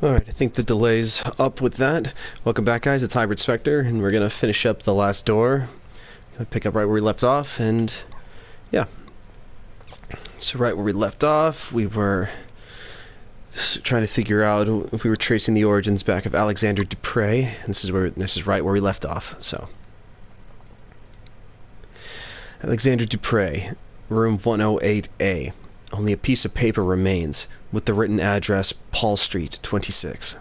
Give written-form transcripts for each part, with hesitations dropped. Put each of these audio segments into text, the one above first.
Alright, I think the delay's up with that. Welcome back, guys. It's Hybrid Spectre, and we're gonna finish up the last door. Gonna pick up right where we left off, and yeah. So right where we left off, we were just trying to figure out if we were tracing the origins back of Alexander Dupre. And this is right where we left off. So Alexander Dupre, room 108A. Only a piece of paper remains, with the written address Paul Street, 26.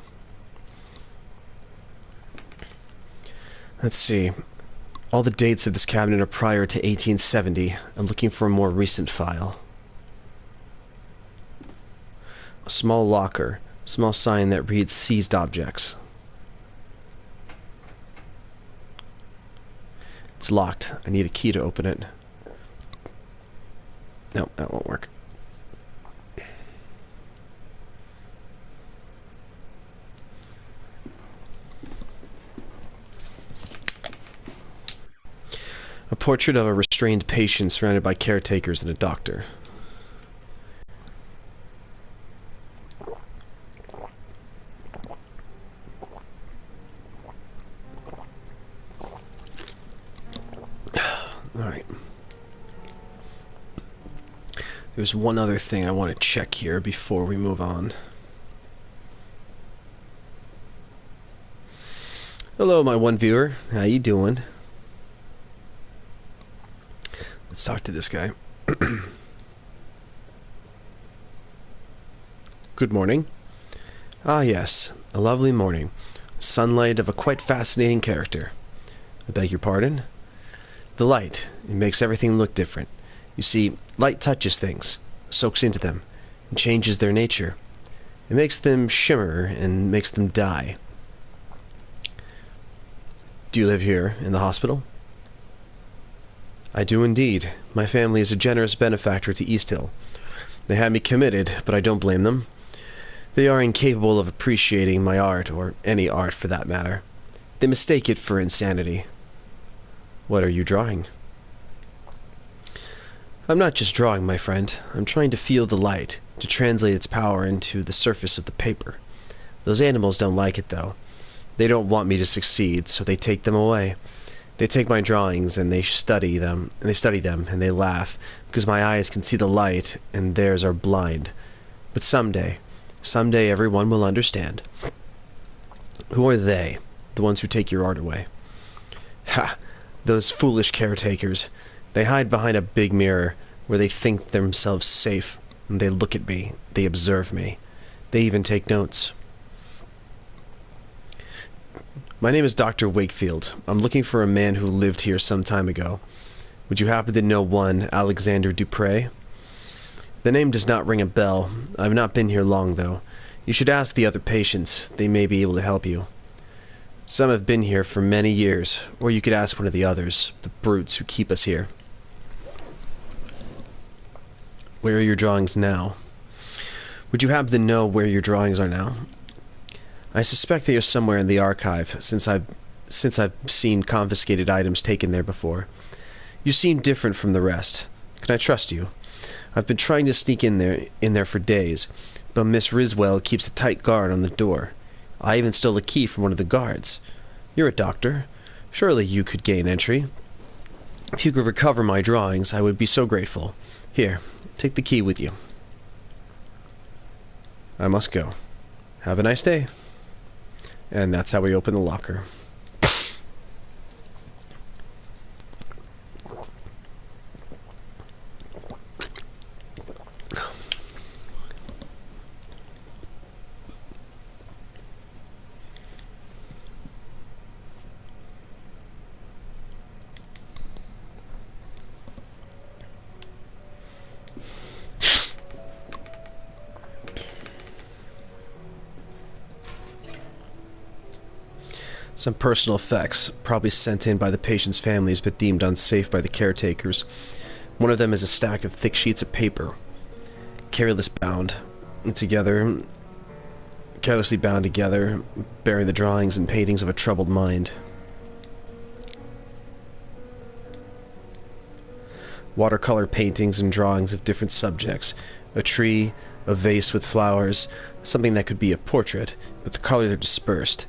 Let's see. All the dates of this cabinet are prior to 1870. I'm looking for a more recent file. A small locker. Small sign that reads seized objects. It's locked. I need a key to open it. No, that won't work. A portrait of a restrained patient surrounded by caretakers and a doctor. Alright. There's one other thing I want to check here before we move on. Hello, my one viewer. How you doing? Let's talk to this guy. Good morning. Ah, yes. A lovely morning. Sunlight of a quite fascinating character. I beg your pardon? The light. It makes everything look different. You see, light touches things, soaks into them, and changes their nature. It makes them shimmer and makes them die. Do you live here, in the hospital? I do indeed. My family is a generous benefactor to East Hill. They had me committed, but I don't blame them. They are incapable of appreciating my art, or any art for that matter. They mistake it for insanity. What are you drawing? I'm not just drawing, my friend. I'm trying to feel the light, to translate its power into the surface of the paper. Those animals don't like it, though. They don't want me to succeed, so they take them away. They take my drawings and they study them, and they laugh, because my eyes can see the light and theirs are blind. But someday everyone will understand. Who are they, the ones who take your art away? Ha! Those foolish caretakers. They hide behind a big mirror, where they think themselves safe, and they look at me, they observe me. They even take notes. My name is Dr. Wakefield. I'm looking for a man who lived here some time ago. Would you happen to know one Alexander Dupre? The name does not ring a bell. I've not been here long, though. You should ask the other patients. They may be able to help you. Some have been here for many years, or you could ask one of the others, the brutes who keep us here. Where are your drawings now? Would you happen to know where your drawings are now? I suspect they are somewhere in the archive, since I've seen confiscated items taken there before. You seem different from the rest. Can I trust you? I've been trying to sneak in there for days, but Miss Riswell keeps a tight guard on the door. I even stole a key from one of the guards. You're a doctor. Surely you could gain entry. If you could recover my drawings, I would be so grateful. Here, take the key with you. I must go. Have a nice day. And that's how we open the locker. Some personal effects, probably sent in by the patients' families but deemed unsafe by the caretakers. One of them is a stack of thick sheets of paper, carelessly bound together, bearing the drawings and paintings of a troubled mind. Watercolor paintings and drawings of different subjects, a tree, A vase with flowers, something that could be a portrait, but the colors are dispersed.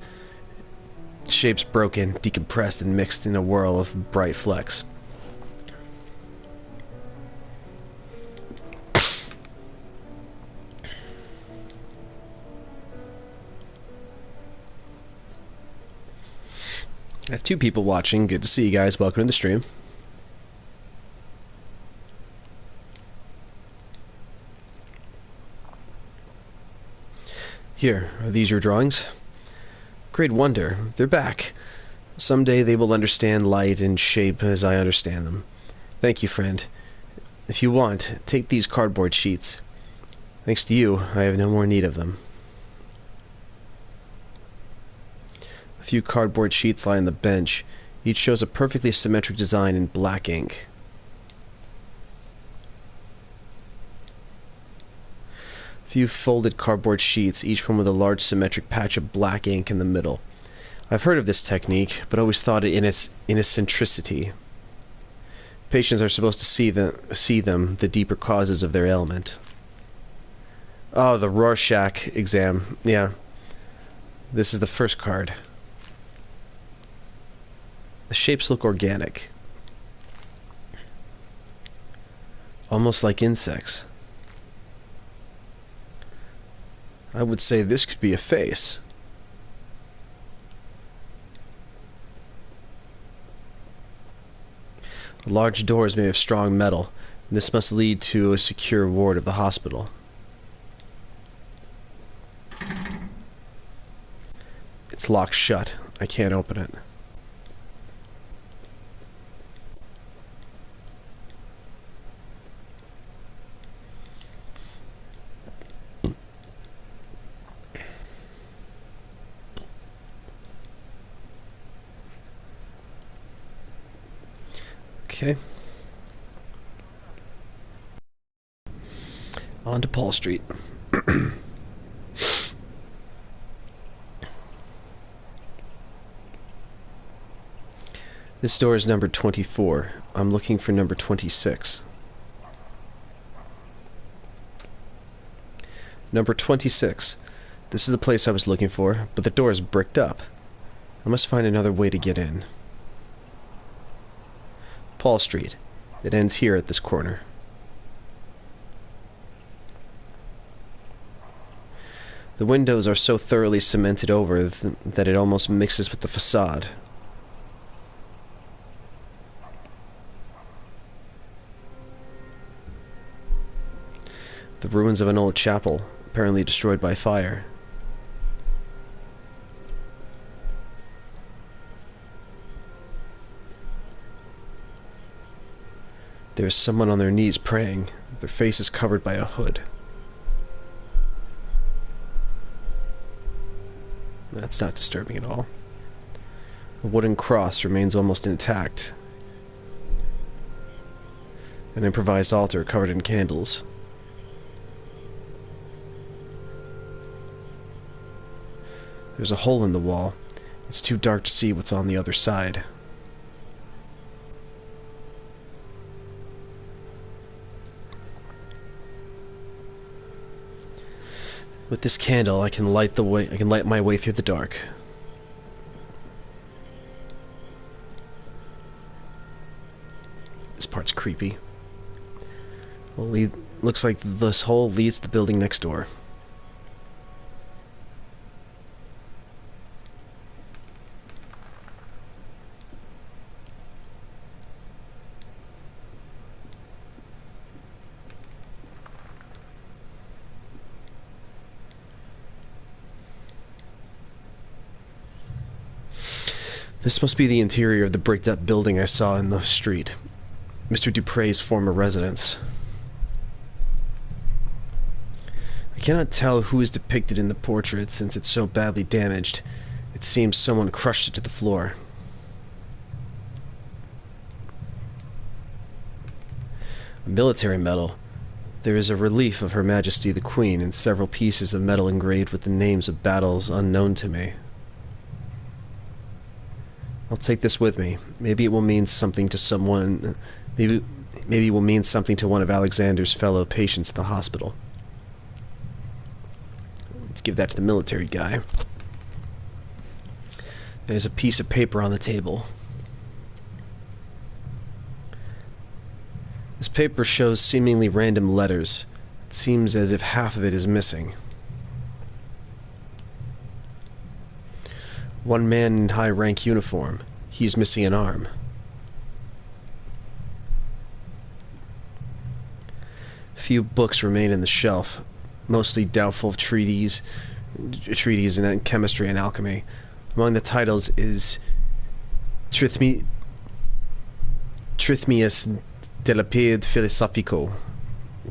Shapes broken, decompressed, and mixed in a whirl of bright flecks. I have 2 people watching. Good to see you guys. Welcome to the stream. Here, are these your drawings? Great wonder. They're back. Someday they will understand light and shape as I understand them. Thank you, friend. If you want, take these cardboard sheets. Thanks to you, I have no more need of them. A few cardboard sheets lie on the bench. Each shows a perfectly symmetric design in black ink. Few folded cardboard sheets, each one with a large symmetric patch of black ink in the middle. I've heard of this technique, but always thought it in its eccentricity. Patients are supposed to see them, the deeper causes of their ailment. Oh, the Rorschach exam. Yeah. This is the first card. The shapes look organic. Almost like insects. I would say this could be a face. The large door is made of strong metal. This must lead to a secure ward of the hospital. It's locked shut. I can't open it. Okay. On to Paul Street. This door is number 24. I'm looking for number 26. Number 26. This is the place I was looking for, but the door is bricked up. I must find another way to get in. Paul Street. It ends here at this corner. The windows are so thoroughly cemented over that it almost mixes with the facade. The ruins of an old chapel, apparently destroyed by fire. There is someone on their knees praying. Their face is covered by a hood. That's not disturbing at all. A wooden cross remains almost intact. An improvised altar covered in candles. There's a hole in the wall. It's too dark to see what's on the other side. With this candle, I can light my way through the dark. This part's creepy. Well, looks like this hole leads to the building next door. This must be the interior of the bricked-up building I saw in the street. Mr. Dupre's former residence. I cannot tell who is depicted in the portrait since it's so badly damaged. It seems someone crushed it to the floor. A military medal. There is a relief of Her Majesty the Queen and several pieces of metal engraved with the names of battles unknown to me. I'll take this with me. Maybe it will mean something to someone. Maybe it will mean something to one of Alexander's fellow patients at the hospital. give that to the military guy. There's a piece of paper on the table. This paper shows seemingly random letters. It seems as if half of it is missing. One man in high-rank uniform. He's missing an arm. Few books remain in the shelf, mostly doubtful treatises in chemistry and alchemy. Among the titles is Trithmius de lapide philosophico,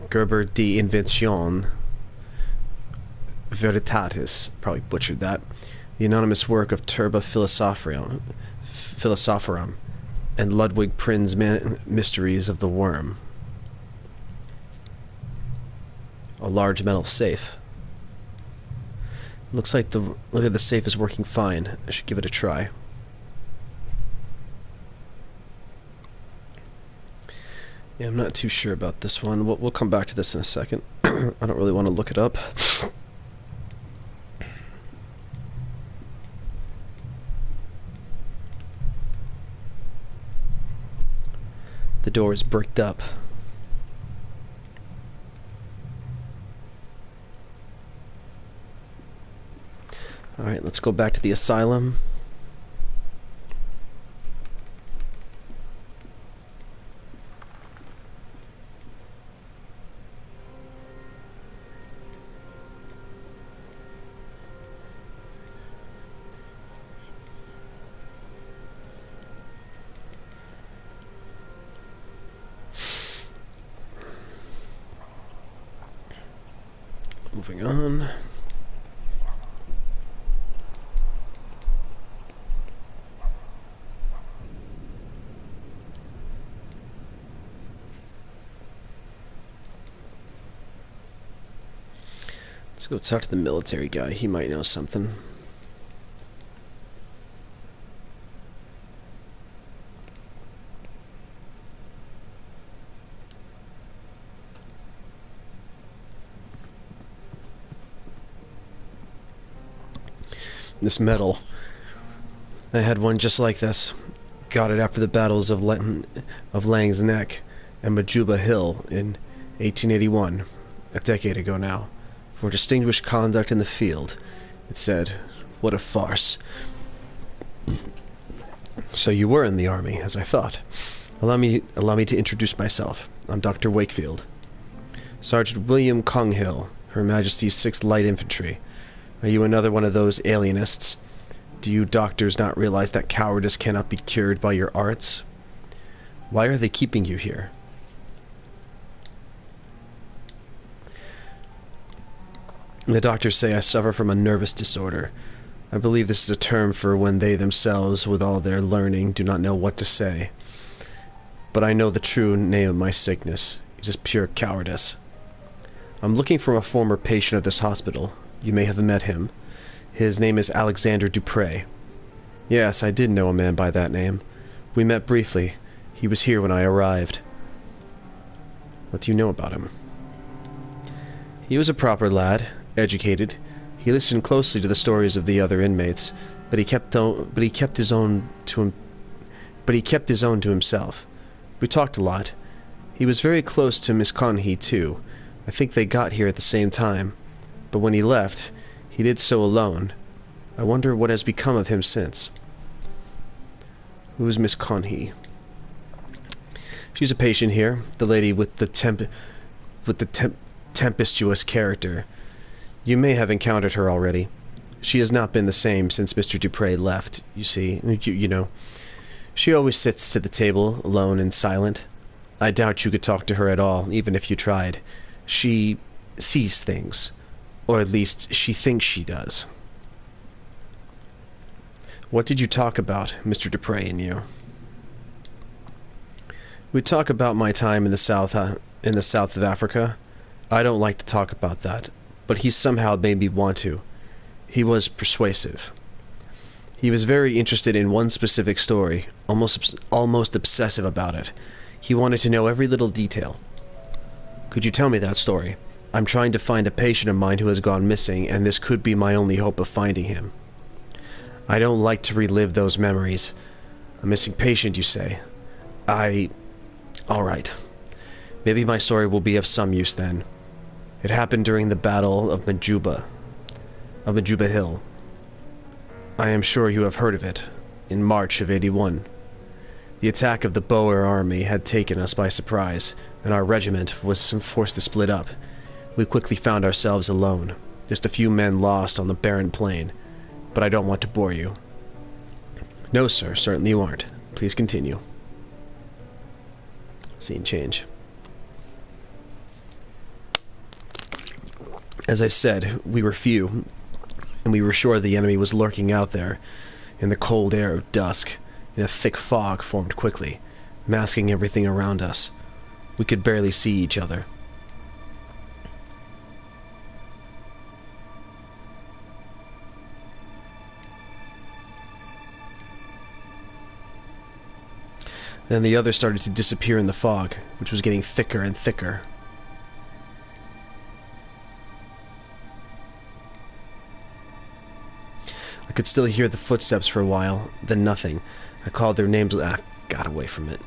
Gerber de Invention Veritatis, probably butchered that, the anonymous work of Turba Philosophorum, and Ludwig Prin's Mysteries of the Worm. A large metal safe. Looks like the safe is working fine. I should give it a try. Yeah, I'm not too sure about this one. We'll come back to this in a second. I don't really want to look it up. The door is bricked up. Alright, let's go back to the asylum. Moving on. Let's go talk to the military guy. He might know something. This medal. I had one just like this. Got it after the battles of Lang's Neck and Majuba Hill in 1881, a decade ago now. For distinguished conduct in the field. It said, what a farce. So you were in the army, as I thought. Allow me to introduce myself. I'm Dr. Wakefield. Sergeant William Conghill, Her Majesty's 6th Light Infantry. Are you another one of those alienists? Do you doctors not realize that cowardice cannot be cured by your arts? Why are they keeping you here? The doctors say I suffer from a nervous disorder. I believe this is a term for when they themselves, with all their learning, do not know what to say. But I know the true name of my sickness. It is pure cowardice. I'm looking for a former patient of this hospital. You may have met him. His name is Alexander Dupre. Yes, I did know a man by that name. We met briefly. He was here when I arrived. What do you know about him? He was a proper lad. Educated. He listened closely to the stories of the other inmates, but he kept his own to himself. We talked a lot. He was very close to Miss Conhee, too. I think they got here at the same time. But when he left, he did so alone. I wonder what has become of him since. Who is Miss Conhee? She's a patient here, the lady with the tempestuous character. You may have encountered her already. She has not been the same since Mr. Dupre left, you see. You know. She always sits to the table, alone and silent. I doubt you could talk to her at all, even if you tried. She sees things. Or at least, she thinks she does. What did you talk about, Mr. Dupre and you? We talk about my time in the south of Africa. I don't like to talk about that. But he somehow made me want to. He was persuasive. He was very interested in one specific story, almost obsessive about it. He wanted to know every little detail. Could you tell me that story? I'm trying to find a patient of mine who has gone missing, and this could be my only hope of finding him. I don't like to relive those memories. A missing patient, you say? Alright. Maybe my story will be of some use then. It happened during the Battle of Majuba Hill. I am sure you have heard of it, in March of '81. The attack of the Boer army had taken us by surprise, and our regiment was forced to split up. We quickly found ourselves alone, just a few men lost on the barren plain, but I don't want to bore you. No, sir, certainly you aren't. Please continue. Scene change. As I said, we were few, and we were sure the enemy was lurking out there, in the cold air of dusk, and a thick fog formed quickly, masking everything around us. We could barely see each other. Then the others started to disappear in the fog, which was getting thicker and thicker. I could still hear the footsteps for a while, then nothing. I called their names. I got away from it.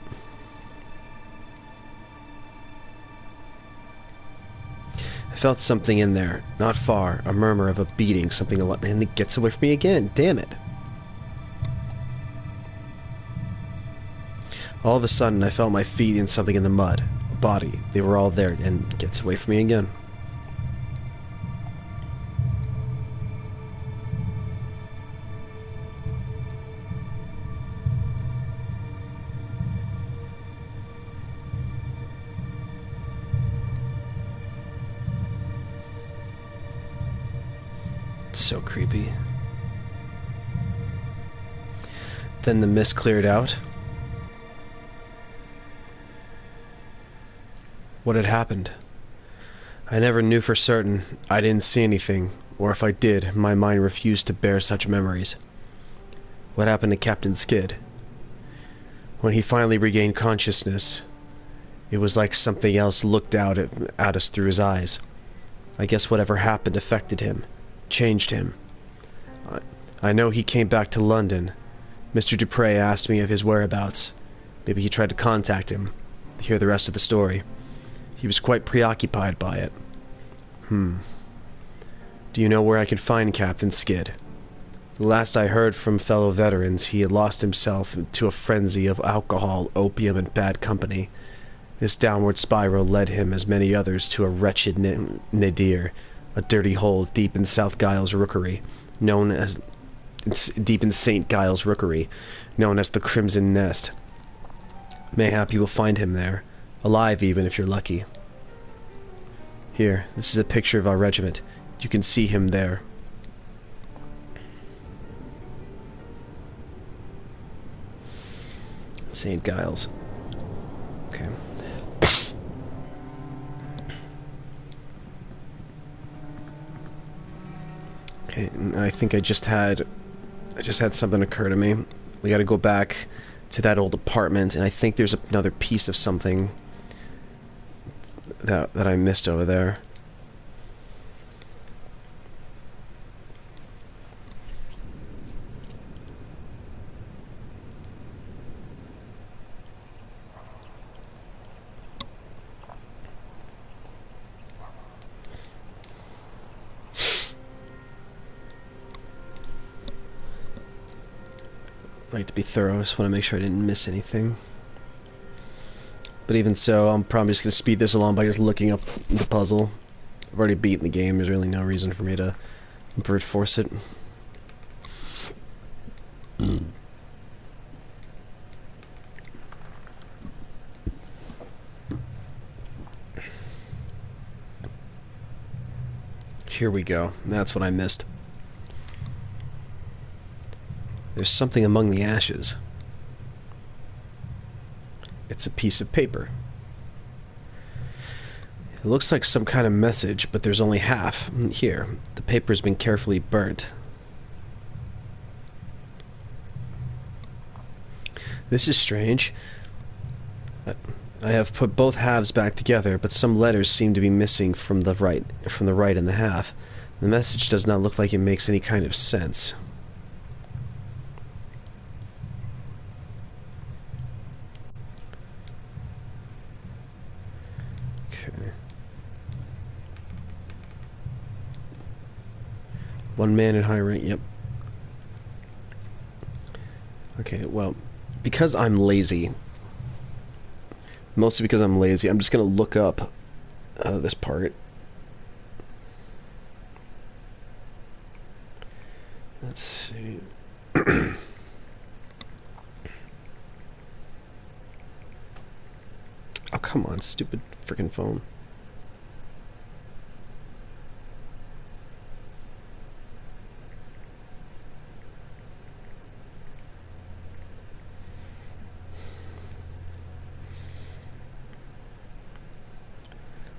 I felt something in there, not far, a murmur of a beating, something a lot, and it gets away from me again. Damn it. All of a sudden, I felt my feet in something in the mud. A body. They were all there, and it gets away from me again. It's so creepy. Then the mist cleared out. What had happened? I never knew for certain. I didn't see anything, or if I did, my mind refused to bear such memories. What happened to Captain Skid? When he finally regained consciousness, it was like something else looked out at us through his eyes. I guess whatever happened affected him, changed him. I know he came back to London. Mr. Dupre asked me of his whereabouts. Maybe he tried to contact him. Hear the rest of the story. He was quite preoccupied by it. Do you know where I can find Captain Skid? The last I heard from fellow veterans, he had lost himself to a frenzy of alcohol, opium, and bad company. This downward spiral led him, as many others, to a wretched nadir, a dirty hole deep in South Giles Rookery, known as deep in St. Giles Rookery, known as the Crimson Nest. Mayhap you will find him there. Alive, even, if you're lucky. Here, this is a picture of our regiment. You can see him there. St. Giles. Okay. Okay, I think I just had something occur to me. We gotta go back to that old apartment, and I think there's another piece of something that I missed over there. I like to be thorough. I just want to make sure I didn't miss anything. But even so, I'm probably just going to speed this along by just looking up the puzzle. I've already beaten the game. There's really no reason for me to brute force it. Here we go. That's what I missed. There's something among the ashes. It's a piece of paper. It looks like some kind of message, but there's only half. Here, the paper's been carefully burnt. This is strange. I have put both halves back together, but some letters seem to be missing from the right and the half. The message does not look like it makes any kind of sense. Okay. One man in high rank, yep. Okay, well, because I'm lazy, mostly because I'm lazy, I'm just gonna look up this part. Let's see. Oh, come on, stupid freaking phone.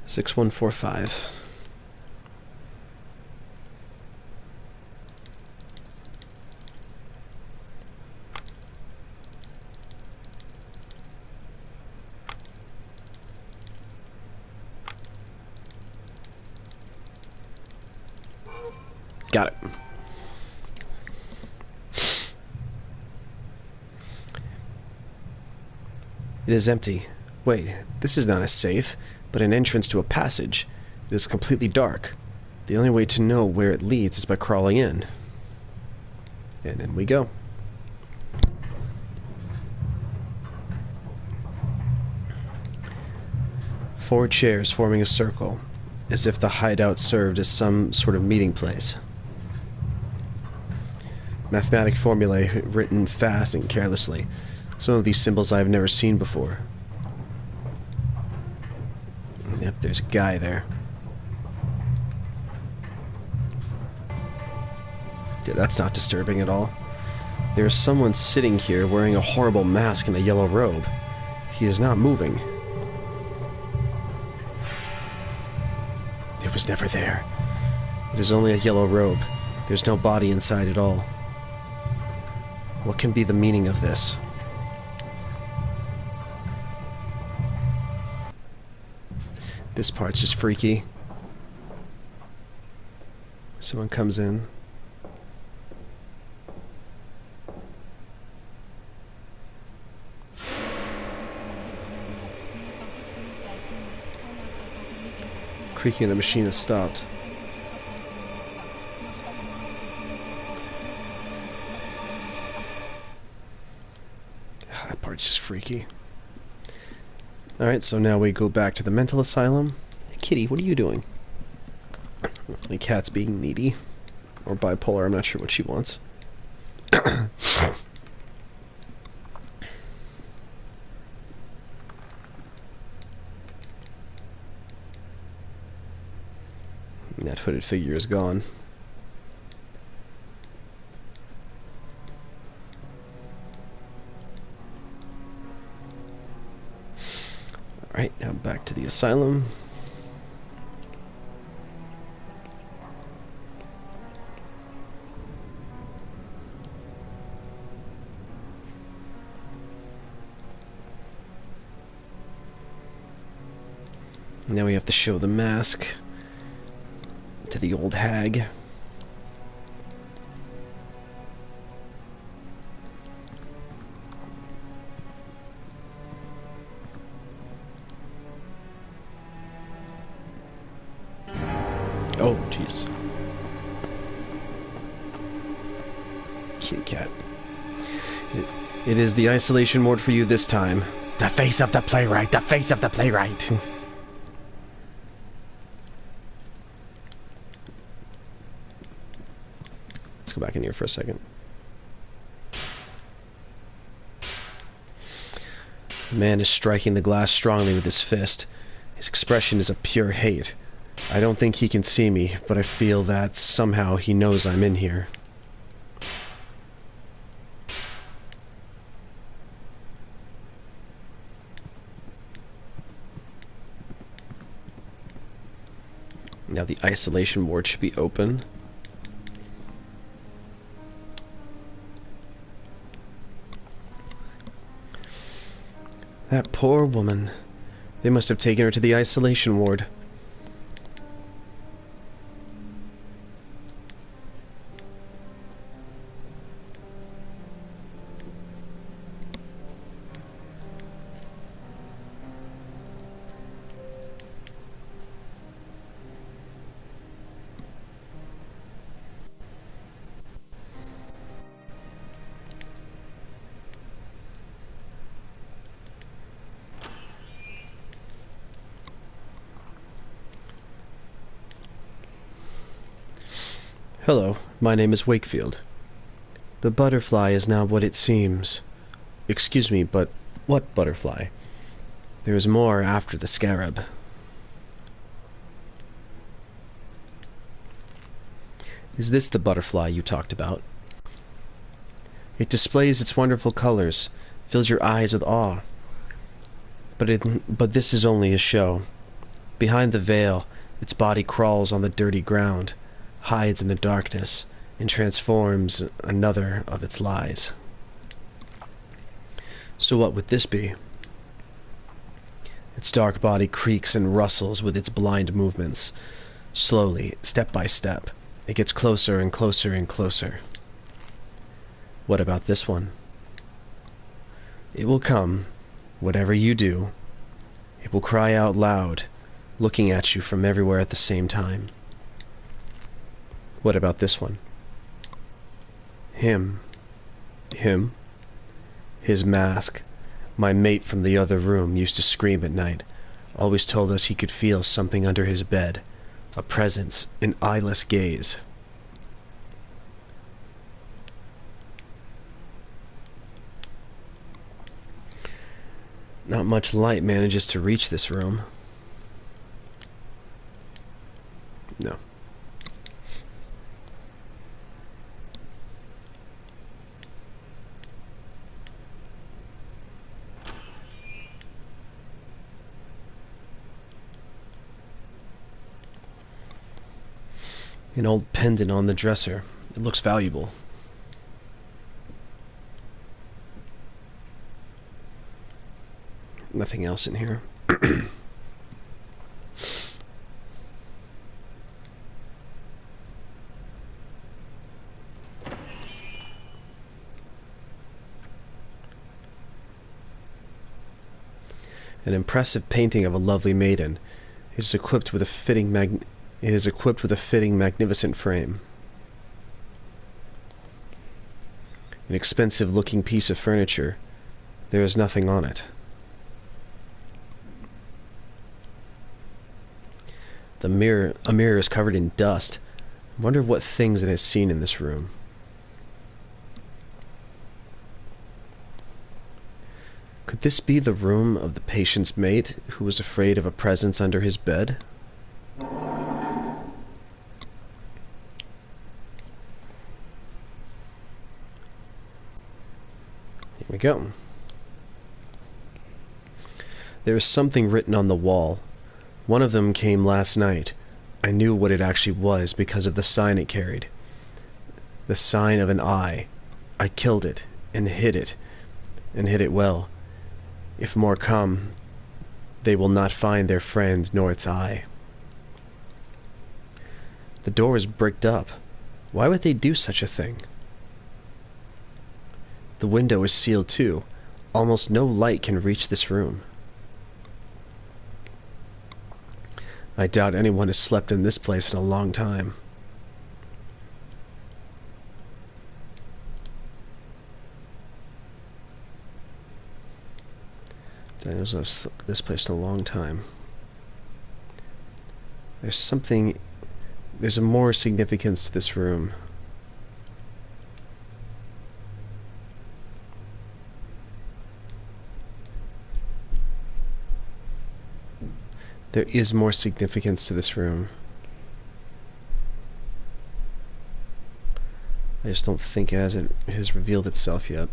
Six 145. Got it. It is empty. Wait, this is not a safe, but an entrance to a passage. It is completely dark. The only way to know where it leads is by crawling in. And in we go. Four chairs forming a circle, as if the hideout served as some sort of meeting place. Mathematic formulae written fast and carelessly. Some of these symbols I have never seen before. Yep, there's a guy there. Yeah, that's not disturbing at all. There's someone sitting here wearing a horrible mask and a yellow robe. He is not moving. It was never there. It is only a yellow robe. There's no body inside at all. What can be the meaning of this? This part's just freaky. Someone comes in. Creaking of the machine has stopped. That part's just freaky. Alright, so now we go back to the mental asylum. Kitty, what are you doing? The cat's being needy. Or bipolar, I'm not sure what she wants. That hooded figure is gone. Alright, now back to the asylum. Now we have to show the mask to the old hag. Oh, jeez. Kitty cat. It is the isolation ward for you this time. The face of the playwright! The face of the playwright! Let's go back in here for a second. The man is striking the glass strongly with his fist. His expression is of pure hate. I don't think he can see me, but I feel that somehow he knows I'm in here. Now the isolation ward should be open. That poor woman. They must have taken her to the isolation ward. Hello, my name is Wakefield. The butterfly is not what it seems. Excuse me, but what butterfly? There is more after the scarab. Is this the butterfly you talked about? It displays its wonderful colors, fills your eyes with awe. But this is only a show. Behind the veil, its body crawls on the dirty ground, hides in the darkness, and transforms another of its lies. So what would this be? Its dark body creaks and rustles with its blind movements. Slowly, step by step, it gets closer and closer and closer. What about this one? It will come, whatever you do. It will cry out loud, looking at you from everywhere at the same time. What about this one? Him. His mask. My mate from the other room used to scream at night. Always told us he could feel something under his bed. A presence, an eyeless gaze. Not much light manages to reach this room. No. An old pendant on the dresser. It looks valuable. Nothing else in here. An impressive painting of a lovely maiden. It is equipped with a fitting magnificent frame. An expensive-looking piece of furniture. There is nothing on it. A mirror is covered in dust. I wonder what things it has seen in this room. Could this be the room of the patient's mate, who was afraid of a presence under his bed? Here we go. There is something written on the wall. One of them came last night. I knew what it actually was because of the sign it carried. The sign of an eye. I killed it, and hid it well. If more come, they will not find their friend nor its eye. The door is bricked up. Why would they do such a thing? The window is sealed too. Almost no light can reach this room. I doubt anyone has slept in this place in a long time. Daniels have slept this place in a long time. There's a more significance to this room. There is more significance to this room. I just don't think it has revealed itself yet.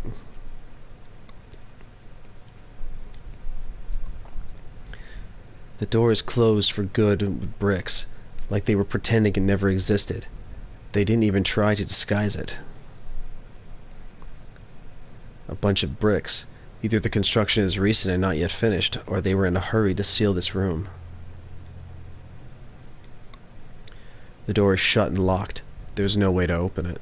The door is closed for good with bricks, like they were pretending it never existed. They didn't even try to disguise it. A bunch of bricks. Either the construction is recent and not yet finished, or they were in a hurry to seal this room. The door is shut and locked. There's no way to open it.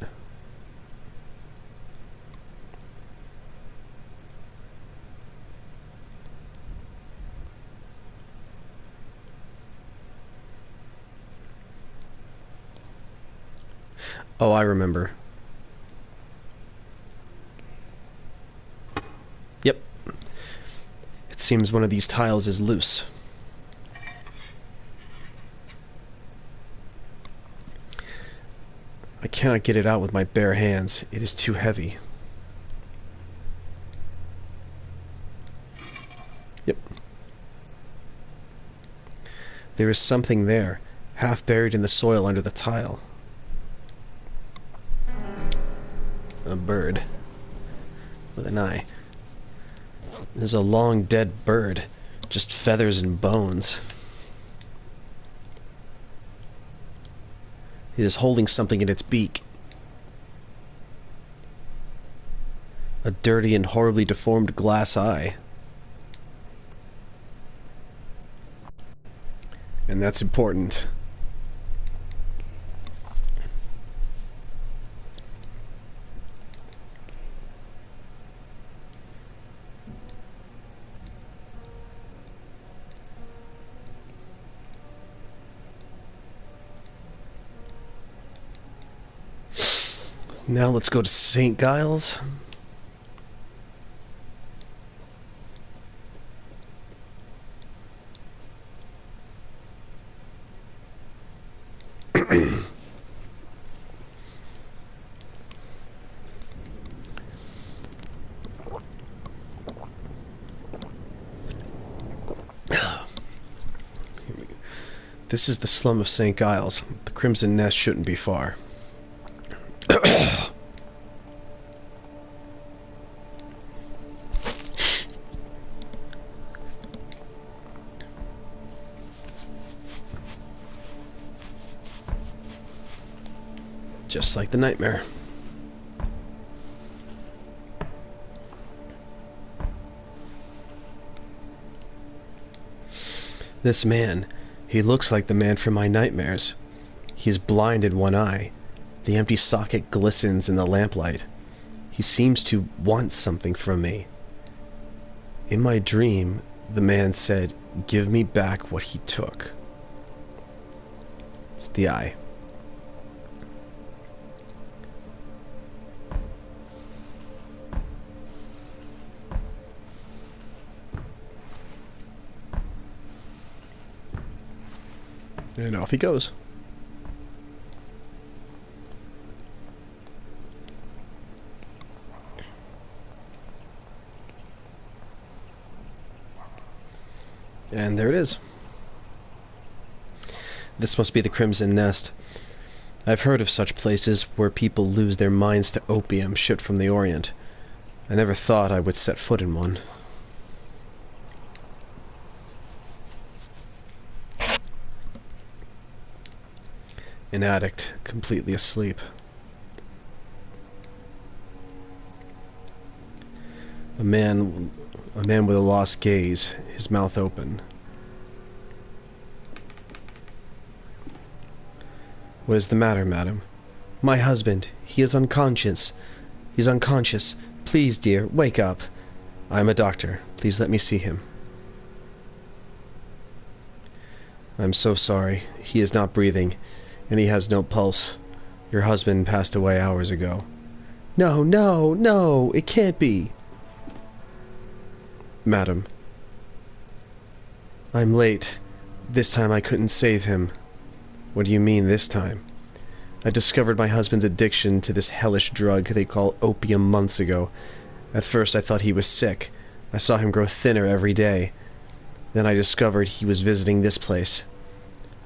Oh, I remember. Yep. It seems one of these tiles is loose. I cannot get it out with my bare hands. It is too heavy. Yep. There is something there, half buried in the soil under the tile. A bird. With an eye. There's a long dead bird. Just feathers and bones. It is holding something in its beak. A dirty and horribly deformed glass eye. And that's important. Now let's go to St. Giles. This is the slum of St. Giles. The Crimson Nest shouldn't be far. Just like the nightmare. This man, he looks like the man from my nightmares. He is blind in one eye. The empty socket glistens in the lamplight. He seems to want something from me. In my dream, the man said, "Give me back what he took." It's the eye. And off he goes. And there it is. This must be the Crimson Nest. I've heard of such places where people lose their minds to opium shipped from the Orient. I never thought I would set foot in one. An addict, completely asleep. A man with a lost gaze, his mouth open. What is the matter, madam? My husband, he is unconscious. He's unconscious. Please, dear, wake up. I am a doctor. Please let me see him. I'm so sorry. He is not breathing. And he has no pulse. Your husband passed away hours ago. No, no, no, it can't be. Madam. I'm late. This time I couldn't save him. What do you mean, this time? I discovered my husband's addiction to this hellish drug they call opium months ago. At first I thought he was sick. I saw him grow thinner every day. Then I discovered he was visiting this place.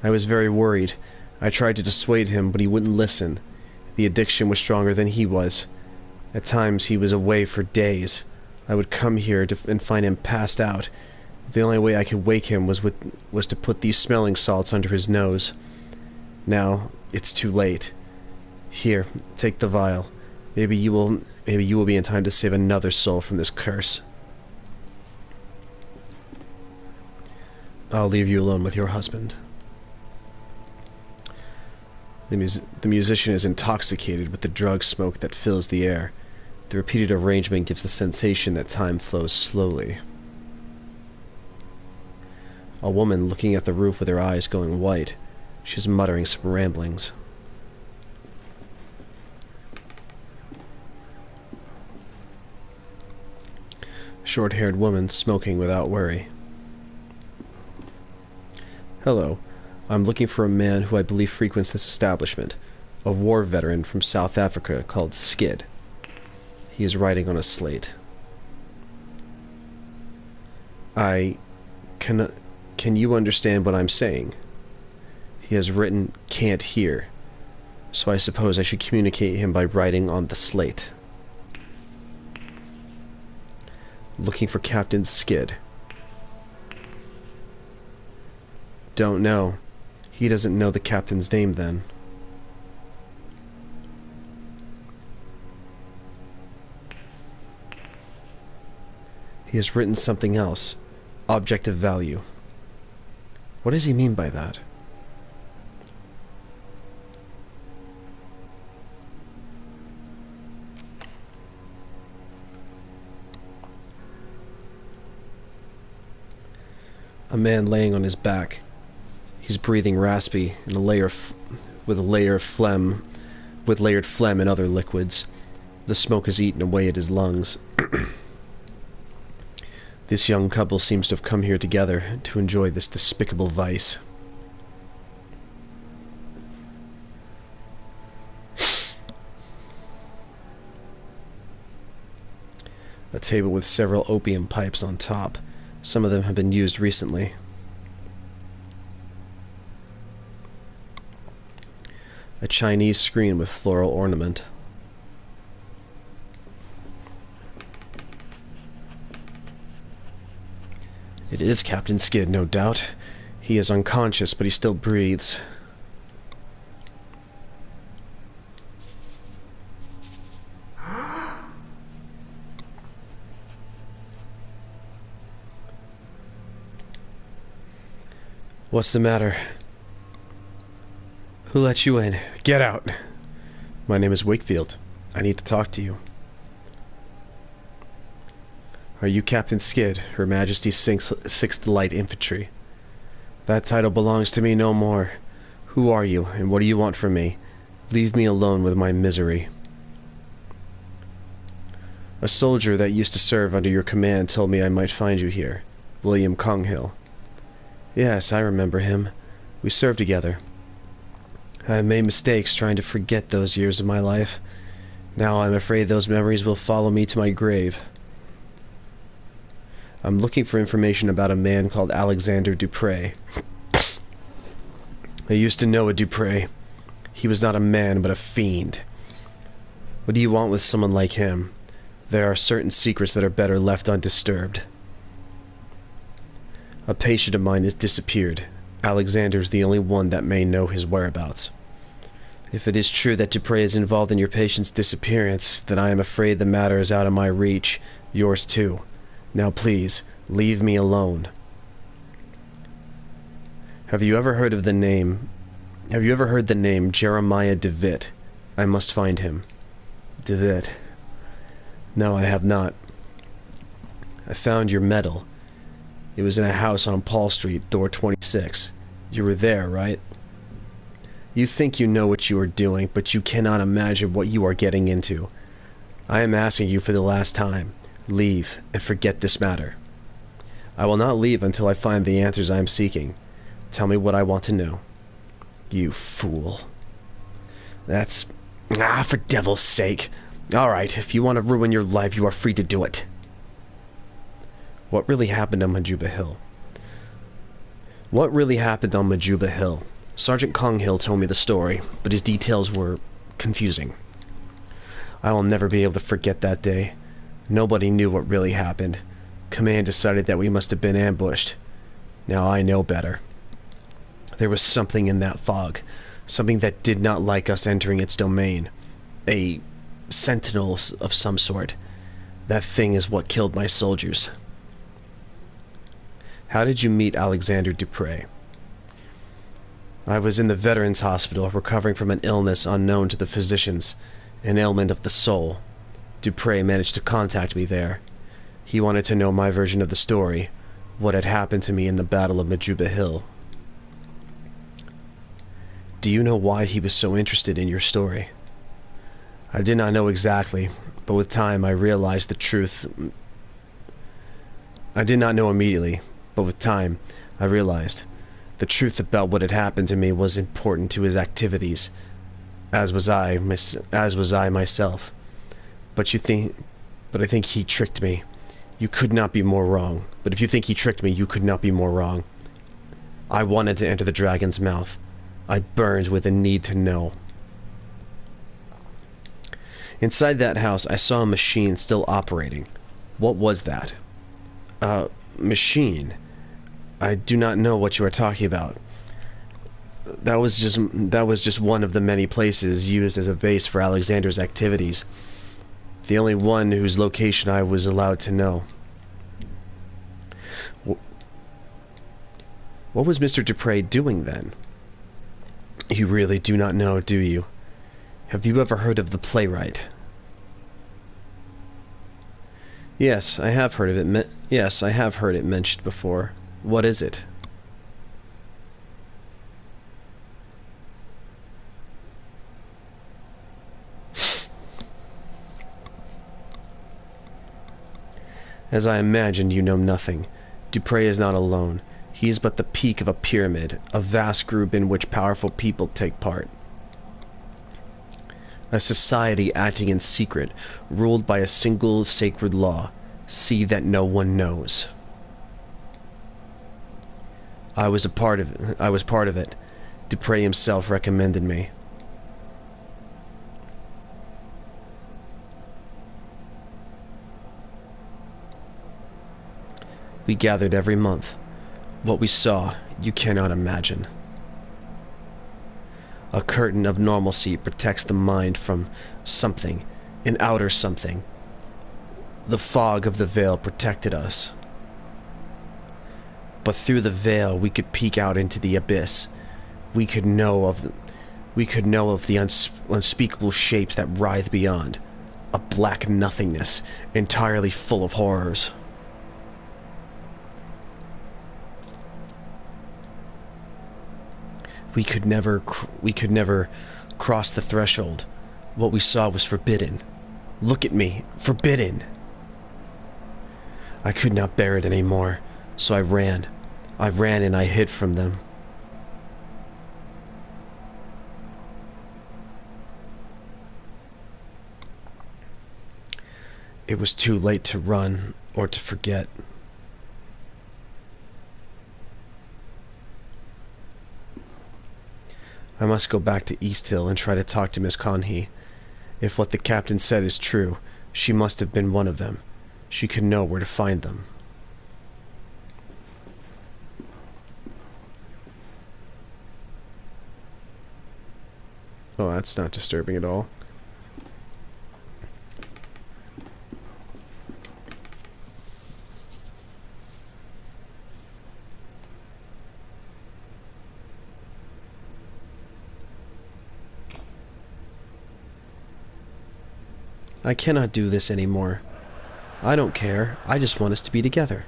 I was very worried. I tried to dissuade him, but he wouldn't listen. The addiction was stronger than he was. At times he was away for days. I would come here and find him passed out. The only way I could wake him was to put these smelling salts under his nose. Now it's too late. Here, take the vial. Maybe you will be in time to save another soul from this curse. I'll leave you alone with your husband. The musician is intoxicated with the drug smoke that fills the air. The repeated arrangement gives the sensation that time flows slowly. A woman looking at the roof with her eyes going white. She's muttering some ramblings. Short-haired woman smoking without worry. Hello. I'm looking for a man who I believe frequents this establishment. A war veteran from South Africa called Skid. He is writing on a slate. Can you understand what I'm saying? He has written, can't hear. So I suppose I should communicate him by writing on the slate. Looking for Captain Skid. Don't know. He doesn't know the captain's name then. He has written something else. Object of value. What does he mean by that? A man laying on his back. He's breathing raspy in with layered phlegm and other liquids. The smoke has eaten away at his lungs. This young couple seems to have come here together to enjoy this despicable vice. A table with several opium pipes on top. Some of them have been used recently. A Chinese screen with floral ornament. It is Captain Skid, no doubt. He is unconscious, but he still breathes. What's the matter? Who let you in? Get out! My name is Wakefield. I need to talk to you. Are you Captain Skid, Her Majesty's 6th Light Infantry? That title belongs to me no more. Who are you, and what do you want from me? Leave me alone with my misery. A soldier that used to serve under your command told me I might find you here. William Conghill. Yes, I remember him. We served together. I have made mistakes trying to forget those years of my life. Now I'm afraid those memories will follow me to my grave. I'm looking for information about a man called Alexander Dupre. I used to know a Dupre. He was not a man, but a fiend. What do you want with someone like him? There are certain secrets that are better left undisturbed. A patient of mine has disappeared. Alexander's the only one that may know his whereabouts. If it is true that Dupre is involved in your patient's disappearance, then I am afraid the matter is out of my reach. Yours too. Now please, leave me alone. Have you ever heard the name Jeremiah DeWitt? I must find him. DeWitt. No, I have not. I found your medal. It was in a house on Paul Street, door 26. You were there, right? You think you know what you are doing, but you cannot imagine what you are getting into. I am asking you for the last time. Leave, and forget this matter. I will not leave until I find the answers I am seeking. Tell me what I want to know. You fool. That's... for devil's sake. Alright, if you want to ruin your life, you are free to do it. What really happened on Majuba Hill? What really happened on Majuba Hill? Sergeant Conghill told me the story, but his details were confusing. I will never be able to forget that day. Nobody knew what really happened. Command decided that we must have been ambushed. Now I know better. There was something in that fog. Something that did not like us entering its domain. A sentinel of some sort. That thing is what killed my soldiers. How did you meet Alexander Dupre? I was in the Veterans Hospital recovering from an illness unknown to the physicians, an ailment of the soul. Dupre managed to contact me there. He wanted to know my version of the story, what had happened to me in the Battle of Majuba Hill. Do you know why he was so interested in your story? I did not know exactly, but with time I realized the truth. I did not know immediately, but with time I realized the truth about what had happened to me was important to his activities, as was I myself. But I think he tricked me. You could not be more wrong. But if you think he tricked me, you could not be more wrong. I wanted to enter the dragon's mouth. I burned with a need to know. Inside that house, I saw a machine still operating. What was that? Machine? I do not know what you are talking about. That was just one of the many places used as a base for Alexander's activities. The only one whose location I was allowed to know. What was Mr. Dupre doing then? You really do not know, do you? Have you ever heard of the playwright? Yes, I have heard of it. Yes, I have heard it mentioned before. What is it? As I imagined, you know nothing. Dupre is not alone. He is but the peak of a pyramid, a vast group in which powerful people take part. A society acting in secret, ruled by a single sacred law. See that no one knows. I was part of it. Dupre himself recommended me. We gathered every month. What we saw, you cannot imagine. A curtain of normalcy protects the mind from something, an outer something. The fog of the veil protected us. But through the veil we could peek out into the abyss. We could know of the unspeakable shapes that writhe beyond. A black nothingness, entirely full of horrors. We could never cross the threshold. What we saw was forbidden. Look at me, forbidden. I could not bear it anymore, so I ran. I ran and I hid from them. It was too late to run or to forget. I must go back to East Hill and try to talk to Miss Conhee. If what the captain said is true, she must have been one of them. She could know where to find them. Oh, that's not disturbing at all. I cannot do this anymore. I don't care. I just want us to be together.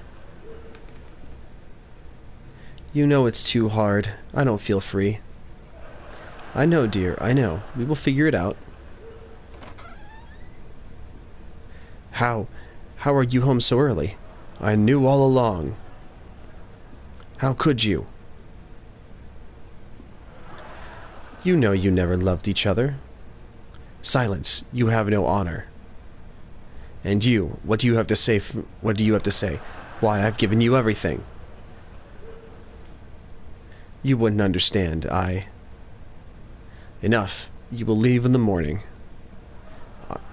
You know it's too hard. I don't feel free. I know, dear. I know. We will figure it out. How are you home so early? I knew all along. How could you? You know you never loved each other. Silence. You have no honor. And you, what do you have to say? What do you have to say? Why, I've given you everything. You wouldn't understand. Enough. You will leave in the morning.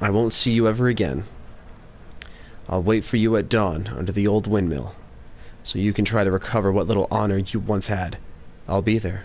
I won't see you ever again. I'll wait for you at dawn under the old windmill, so you can try to recover what little honor you once had. I'll be there.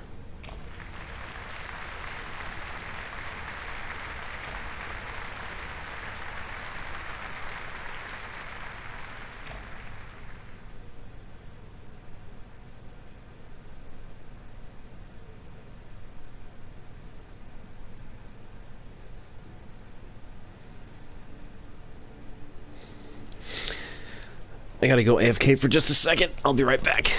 I gotta go AFK for just a second. I'll be right back.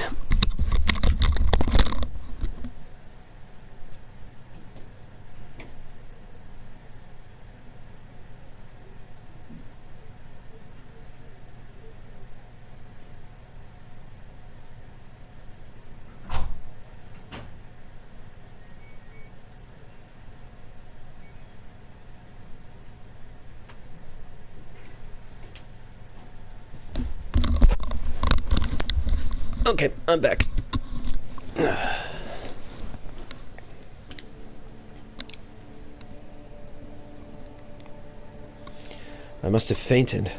Okay, I'm back. I must have fainted.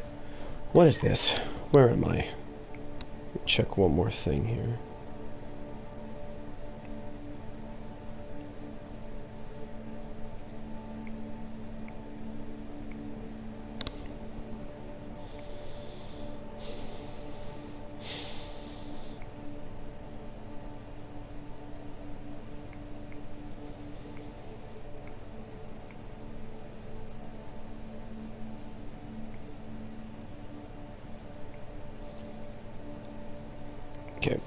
What is this? Where am I? Let me check one more thing here. Okay.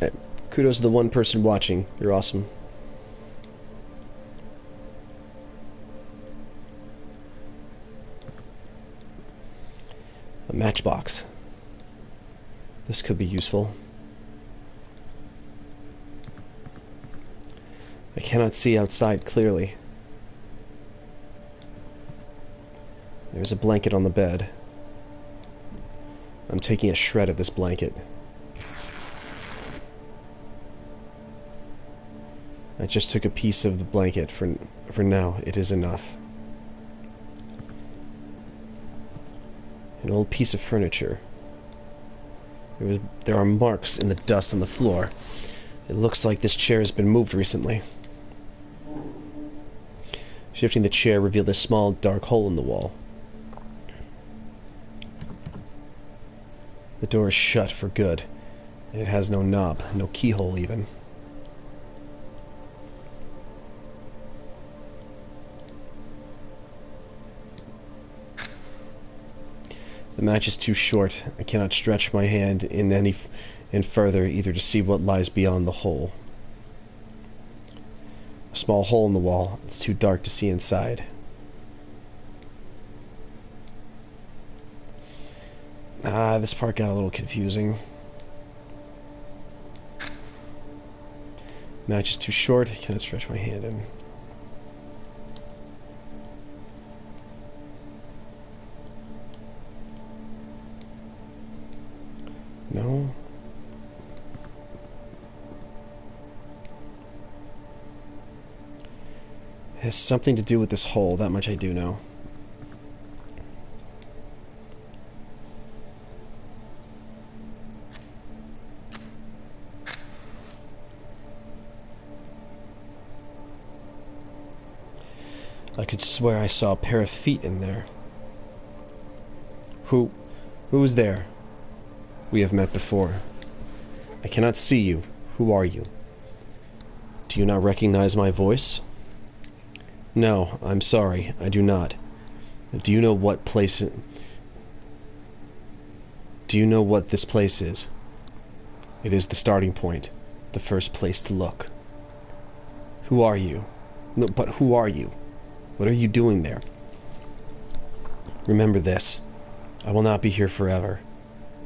Hey, kudos to the one person watching. You're awesome. A matchbox. This could be useful. I cannot see outside clearly. There's a blanket on the bed. I'm taking a shred of this blanket. I just took a piece of the blanket. For now, it is enough. An old piece of furniture. There are marks in the dust on the floor. It looks like this chair has been moved recently. Shifting the chair revealed a small, dark hole in the wall. The door is shut for good, and it has no knob, no keyhole even. The match is too short. I cannot stretch my hand in further, either to see what lies beyond the hole. A small hole in the wall. It's too dark to see inside. This part got a little confusing. Match is too short. I cannot stretch my hand in. No. It has something to do with this hole, that much I do know. I could swear I saw a pair of feet in there. Who is there? We have met before. I cannot see you. Who are you? Do you not recognize my voice? No, I'm sorry, I do not. Do you know what place Do you know what this place is? It is the starting point, the first place to look. Who are you? No, but who are you? What are you doing there? Remember this. I will not be here forever.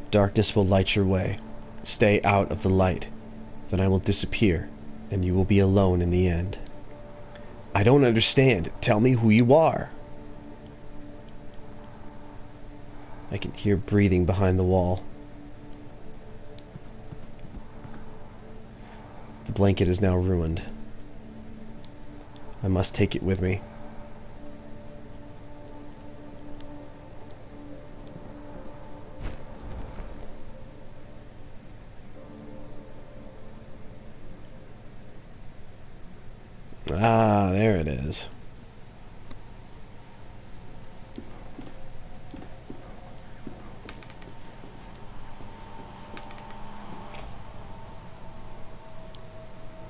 Darkness will light your way. Stay out of the light. Then I will disappear, and you will be alone in the end. I don't understand. Tell me who you are. I can hear breathing behind the wall. The blanket is now ruined. I must take it with me. Ah, there it is.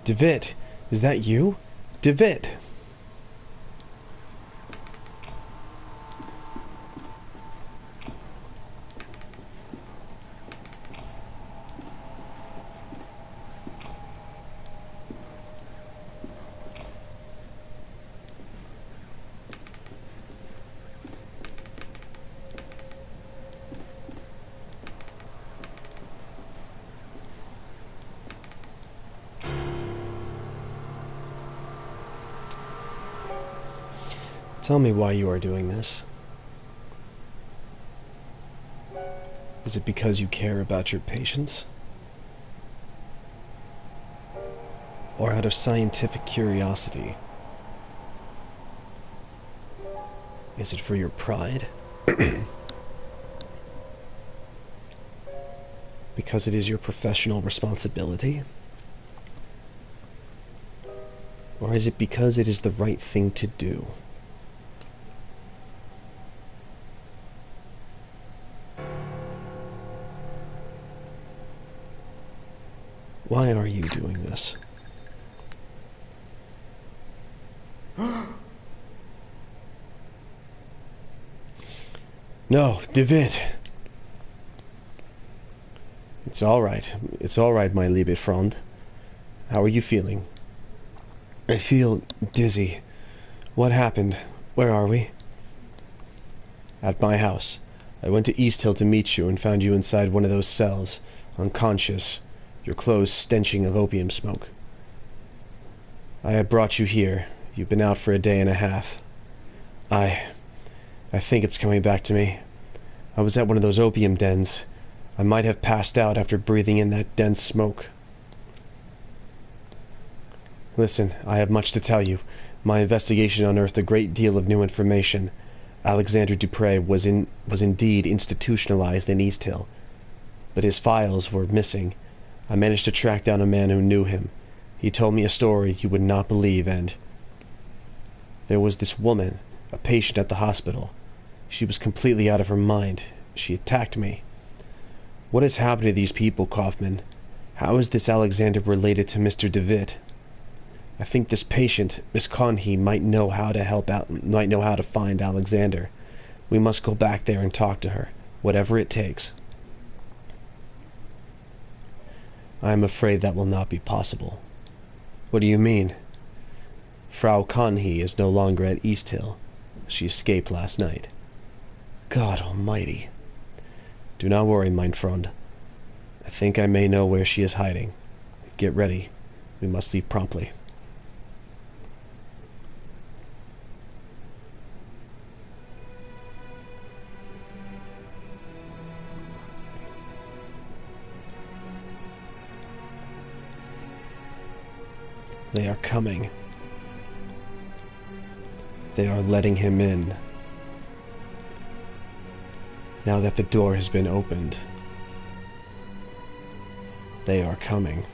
David, is that you? David! Tell me why you are doing this. Is it because you care about your patients? Or out of scientific curiosity? Is it for your pride? Because it is your professional responsibility? Or is it because it is the right thing to do? Why are you doing this? No, David! It's alright. It's alright, my liebe Freund. How are you feeling? I feel dizzy. What happened? Where are we? At my house. I went to East Hill to meet you and found you inside one of those cells, unconscious, your clothes stenching of opium smoke. I had brought you here. You've been out for a day and a half. I think it's coming back to me. I was at one of those opium dens. I might have passed out after breathing in that dense smoke. Listen, I have much to tell you. My investigation unearthed a great deal of new information. Alexander Dupre was indeed institutionalized in East Hill, but his files were missing. I managed to track down a man who knew him. He told me a story you would not believe, and there was this woman, a patient at the hospital. She was completely out of her mind. She attacked me. What has happened to these people, Kaufman? How is this Alexander related to Mr. DeWitt? I think this patient, Miss Conhee, might know how to find Alexander. We must go back there and talk to her, whatever it takes. I am afraid that will not be possible. What do you mean? Frau Conhee is no longer at East Hill. She escaped last night. God almighty. Do not worry, mein Freund. I think I may know where she is hiding. Get ready. We must leave promptly. They are coming. They are letting him in. Now that the door has been opened, they are coming.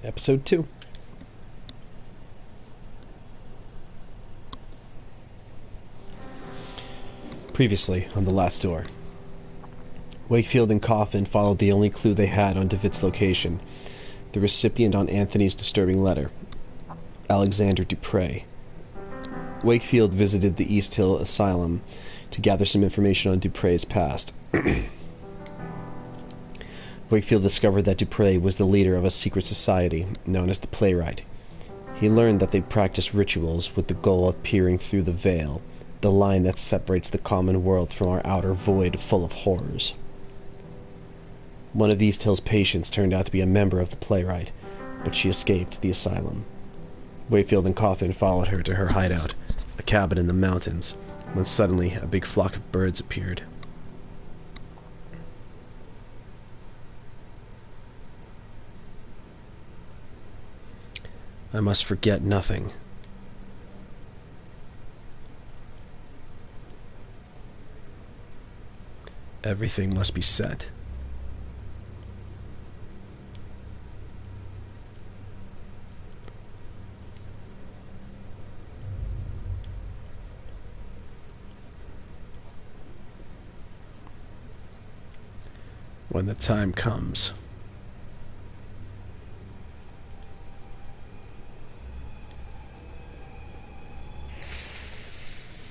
Episode 2. Previously on The Last Door. Wakefield and Coffin followed the only clue they had on DeWitt's location, the recipient on Anthony's disturbing letter, Alexander Dupre. Wakefield visited the East Hill Asylum to gather some information on Dupre's past. Wakefield discovered that Dupre was the leader of a secret society known as the Playwright. He learned that they practiced rituals with the goal of peering through the veil, the line that separates the common world from our outer void full of horrors. One of East Hill's patients turned out to be a member of the Playwright, but she escaped the asylum. Wakefield and Coffin followed her to her hideout, a cabin in the mountains, when suddenly a big flock of birds appeared. I must forget nothing. Everything must be set. when the time comes.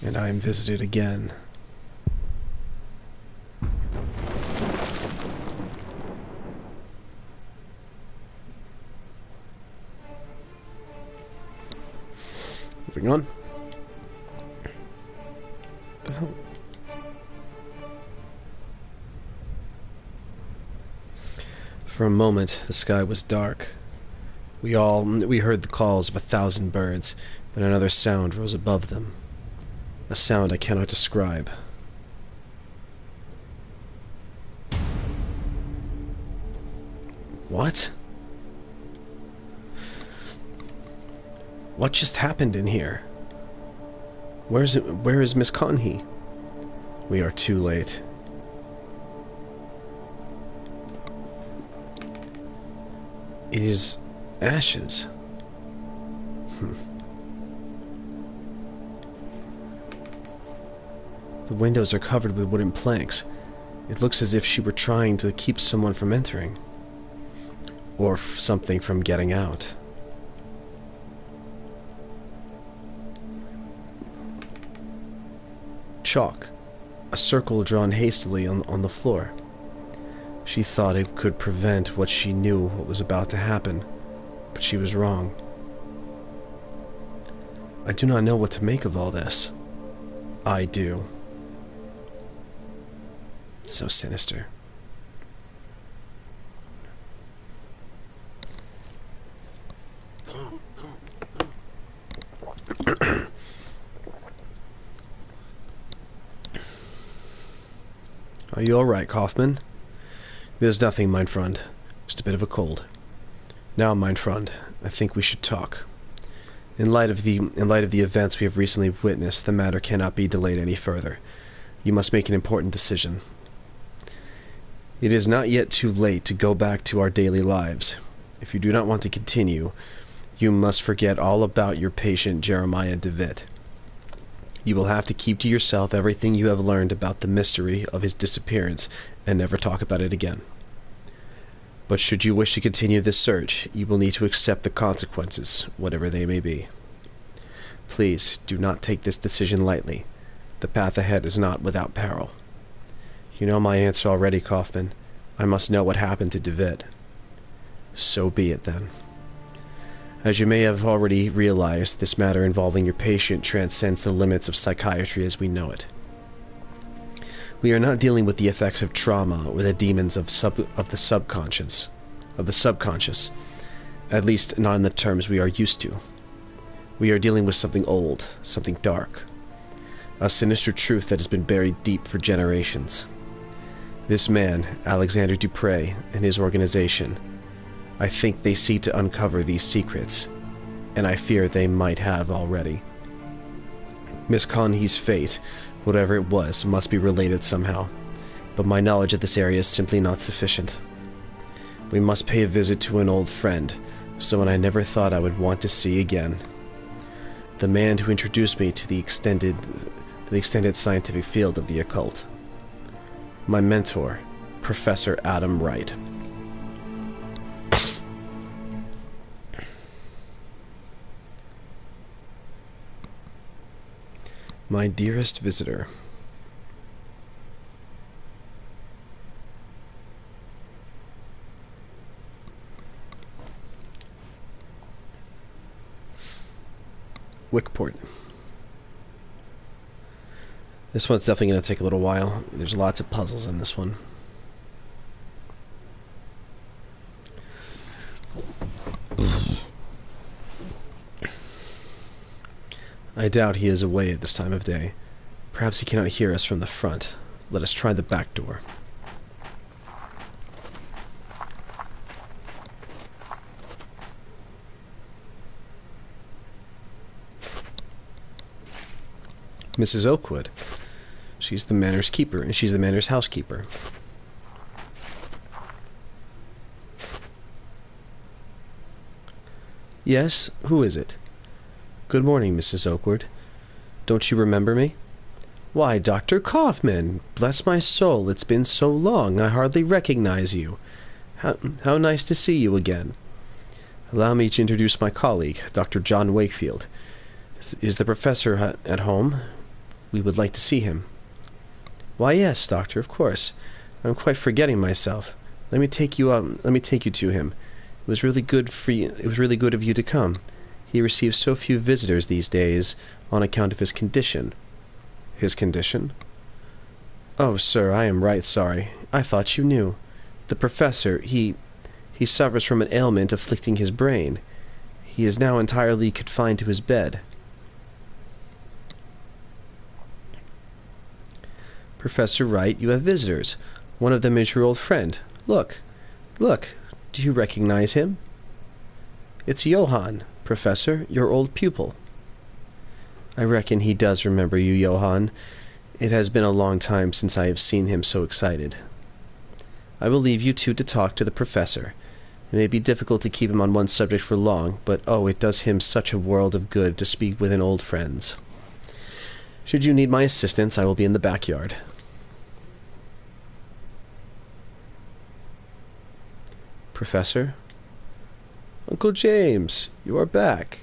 And I am visited again. Moving on. What the hell? For a moment, the sky was dark. We heard the calls of 1,000 birds, but another sound rose above them. A sound I cannot describe. What? What just happened in here? Where is Miss Conhee? We are too late. It is ashes. The windows are covered with wooden planks. It looks as if she were trying to keep someone from entering. Or something from getting out. Chalk. A circle drawn hastily on the floor. She thought it could prevent what she knew what was about to happen, but she was wrong. I do not know what to make of all this. I do. It's so sinister. Are you all right, Kaufman? There's nothing, mein Freund. Just a bit of a cold. Now, mein Freund, I think we should talk. In light of the events we have recently witnessed, the matter cannot be delayed any further. You must make an important decision. It is not yet too late to go back to our daily lives. If you do not want to continue, you must forget all about your patient Jeremiah DeWitt. You will have to keep to yourself everything you have learned about the mystery of his disappearance and never talk about it again. But should you wish to continue this search, you will need to accept the consequences, whatever they may be. Please, do not take this decision lightly. The path ahead is not without peril. You know my answer already, Kaufman. I must know what happened to DeWitt. So be it, then. As you may have already realized, this matter involving your patient transcends the limits of psychiatry as we know it. We are not dealing with the effects of trauma or the demons of the subconscious, at least not in the terms we are used to. We are dealing with something old, something dark, a sinister truth that has been buried deep for generations. This man, Alexander Dupre, and his organization, I think they seek to uncover these secrets, and I fear they might have already. Miss Conhee's fate, whatever it was, must be related somehow, but my knowledge of this area is simply not sufficient. We must pay a visit to an old friend, someone I never thought I would want to see again. The man who introduced me to the extended scientific field of the occult. My mentor, Professor Adam Wright. My dearest visitor. Wickport. This one's definitely going to take a little while. There's lots of puzzles in this one. I doubt he is away at this time of day. Perhaps he cannot hear us from the front. Let us try the back door. Mrs. Oakwood. She's the manor's keeper, and she's the manor's housekeeper. Yes, who is it? Good morning, Mrs. Oakwood. Don't you remember me? Why, Dr. Kaufman! Bless my soul, it's been so long, I hardly recognize you. How nice to see you again. Allow me to introduce my colleague, Dr. John Wakefield. Is the professor at home? We would like to see him. Why, yes, doctor, of course. I'm quite forgetting myself. Let me take you to him. It was really good of you to come. He receives so few visitors these days on account of his condition. His condition? Oh, sir, I am right sorry. I thought you knew. The professor, he suffers from an ailment afflicting his brain. He is now entirely confined to his bed. Professor Wright, you have visitors. One of them is your old friend. Look, look, do you recognize him? It's Johann, Professor, your old pupil. I reckon he does remember you, Johann. It has been a long time since I have seen him so excited. I will leave you two to talk to the professor. It may be difficult to keep him on one subject for long, but oh, it does him such a world of good to speak with an old friends. Should you need my assistance, I will be in the backyard. Professor? Uncle James, you are back.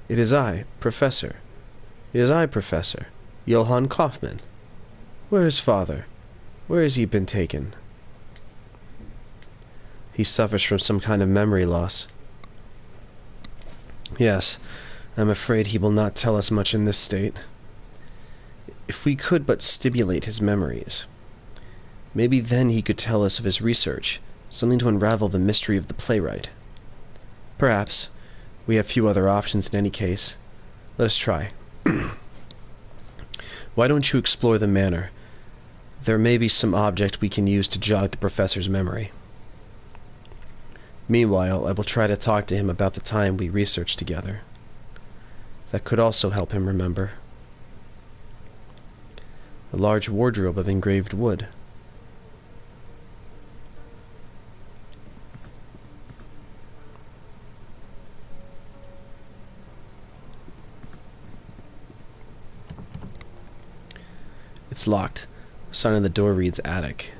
It is I, Professor. It is I, Professor. Johann Kaufmann. Where is father? Where has he been taken? He suffers from some kind of memory loss. Yes, I'm afraid he will not tell us much in this state. If we could but stimulate his memories. Maybe then he could tell us of his research, something to unravel the mystery of the playwright. Perhaps. We have few other options in any case. Let us try. Why don't you explore the manor? There may be some object we can use to jog the professor's memory. Meanwhile, I will try to talk to him about the time we researched together. That could also help him remember. A large wardrobe of engraved wood. It's locked. The sign on the door reads attic.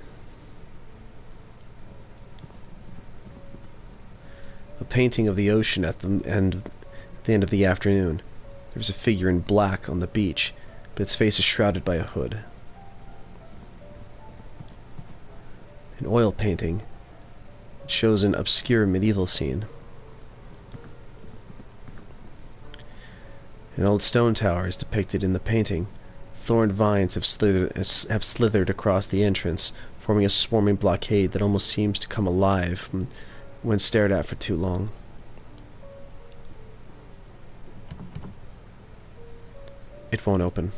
A painting of the ocean at the end of the afternoon. There's a figure in black on the beach, but its face is shrouded by a hood. An oil painting. It shows an obscure medieval scene. An old stone tower is depicted in the painting. Thorned vines have slithered across the entrance, forming a swarming blockade that almost seems to come alive when stared at for too long. It won't open.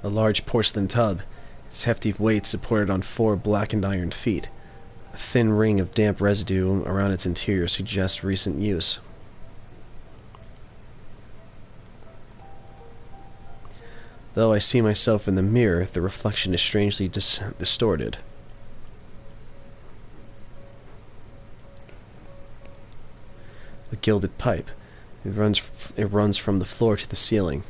A large porcelain tub, its hefty weight supported on 4 blackened iron feet. A thin ring of damp residue around its interior suggests recent use. Though I see myself in the mirror, the reflection is strangely distorted. A gilded pipe. It runs from the floor to the ceiling.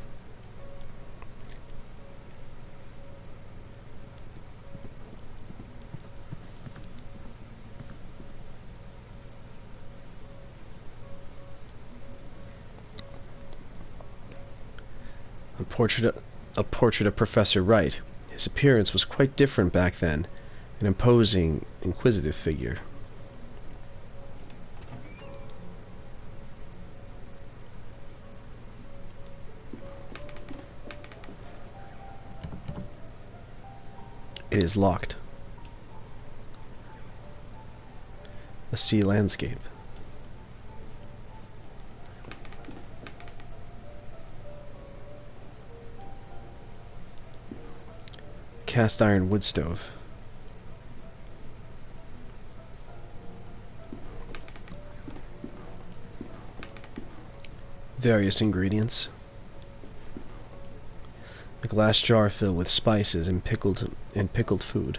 A portrait of Professor Wright. His appearance was quite different back then. An imposing, inquisitive figure. It is locked. A sea landscape. Cast iron wood stove. Various ingredients. A glass jar filled with spices and pickled food.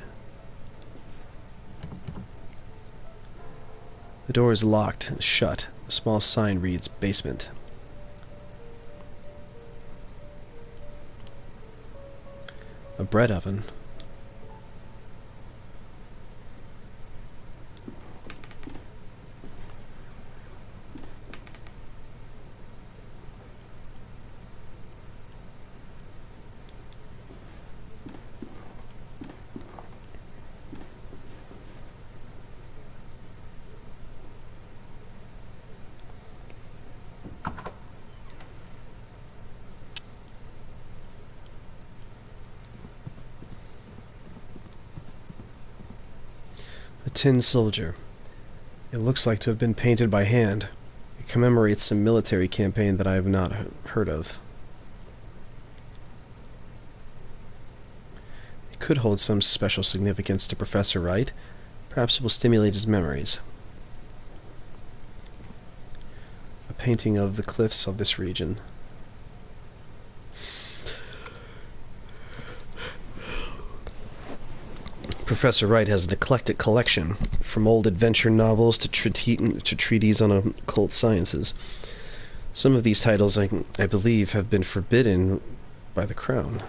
door is locked and shut. A small sign reads basement. A bread oven. A tin soldier. It looks like to have been painted by hand. It commemorates some military campaign that I have not heard of. It could hold some special significance to Professor Wright. Perhaps it will stimulate his memories. A painting of the cliffs of this region. Professor Wright has an eclectic collection, from old adventure novels to treatises on occult sciences. Some of these titles, I believe, have been forbidden by the Crown.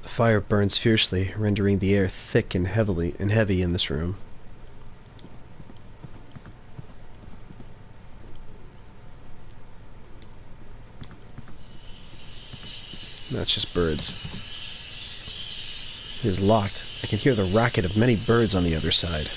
A fire burns fiercely, rendering the air thick and heavy in this room. That's just birds. It is locked. I can hear the racket of many birds on the other side.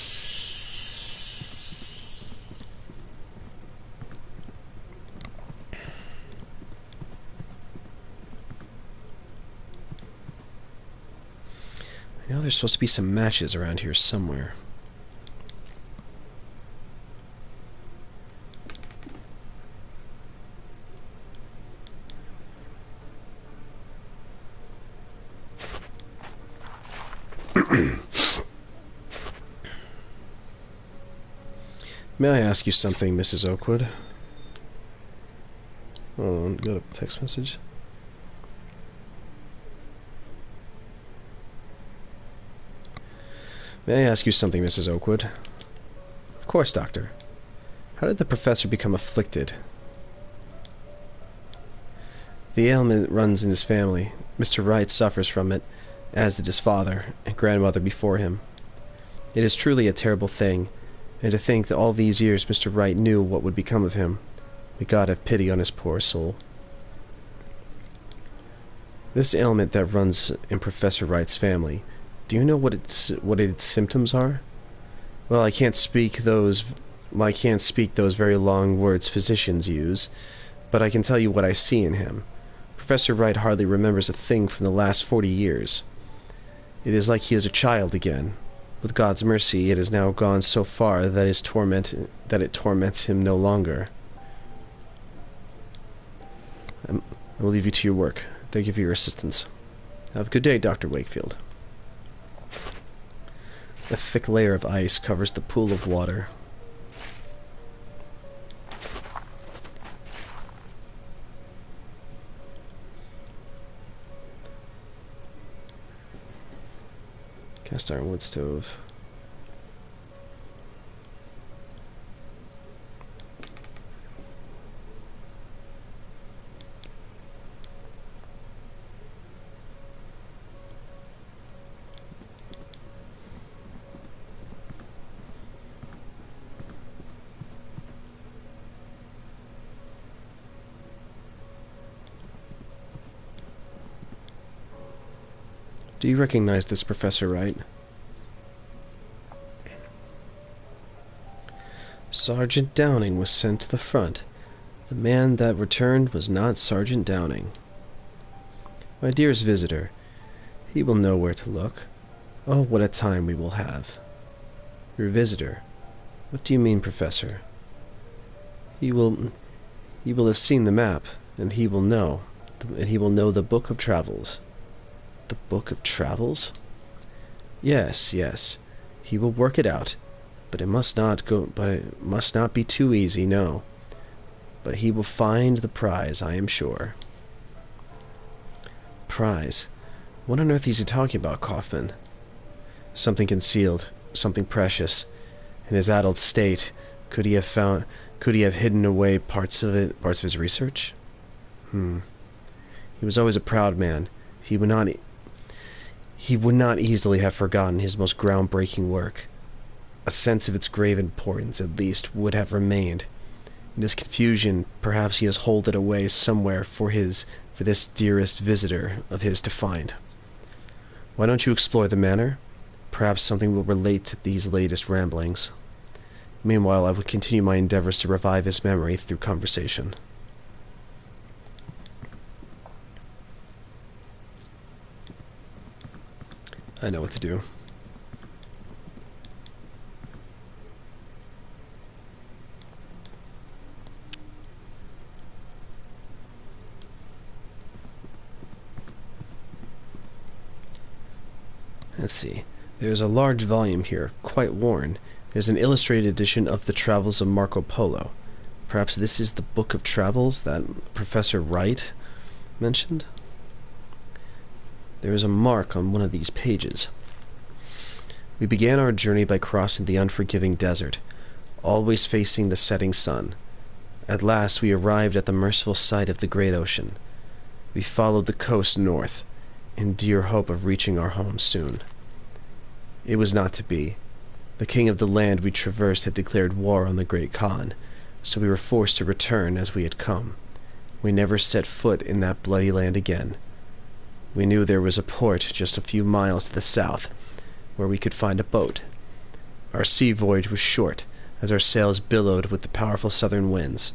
I know there's supposed to be some matches around here somewhere. May I ask you something, Mrs. Oakwood? Oh, got a text message. May I ask you something, Mrs. Oakwood? Of course, Doctor. How did the professor become afflicted? The ailment runs in his family. Mr. Wright suffers from it, as did his father and grandmother before him. It is truly a terrible thing, and to think that all these years Mr. Wright knew what would become of him. May God have pity on his poor soul. This ailment that runs in Professor Wright's family, do you know what its symptoms are? Well, I can't speak those very long words physicians use, but I can tell you what I see in him. Professor Wright hardly remembers a thing from the last 40 years. It is like he is a child again. With God's mercy, it has now gone so far that it torments him no longer. I will leave you to your work. Thank you for your assistance. Have a good day, Dr. Wakefield. A thick layer of ice covers the pool of water. Cast iron wood stove. Do you recognize this Professor Wright? Sergeant Downing was sent to the front. The man that returned was not Sergeant Downing. My dearest visitor, he will know where to look. Oh, what a time we will have. Your visitor? What do you mean, Professor? He will have seen the map, and he will know the Book of Travels. The Book of Travels? Yes, yes. He will work it out, but it must not be too easy, no. But he will find the prize, I am sure. Prize? What on earth is he talking about, Kaufman? Something concealed, something precious. In his adult state, could he have hidden away parts of his research? He was always a proud man. He would not easily have forgotten his most groundbreaking work. A sense of its grave importance, at least, would have remained. In his confusion, perhaps he has holed it away somewhere for this dearest visitor of his to find. Why don't you explore the manor? Perhaps something will relate to these latest ramblings. Meanwhile, I will continue my endeavors to revive his memory through conversation. I know what to do. Let's see. There's a large volume here, quite worn. There's an illustrated edition of the Travels of Marco Polo. Perhaps this is the Book of Travels that Professor Wright mentioned? There is a mark on one of these pages. We began our journey by crossing the unforgiving desert, always facing the setting sun. At last we arrived at the merciful sight of the great ocean. We followed the coast north, in dear hope of reaching our home soon. It was not to be. The king of the land we traversed had declared war on the Great Khan, so we were forced to return as we had come. We never set foot in that bloody land again. We knew there was a port just a few miles to the south, where we could find a boat. Our sea voyage was short, as our sails billowed with the powerful southern winds.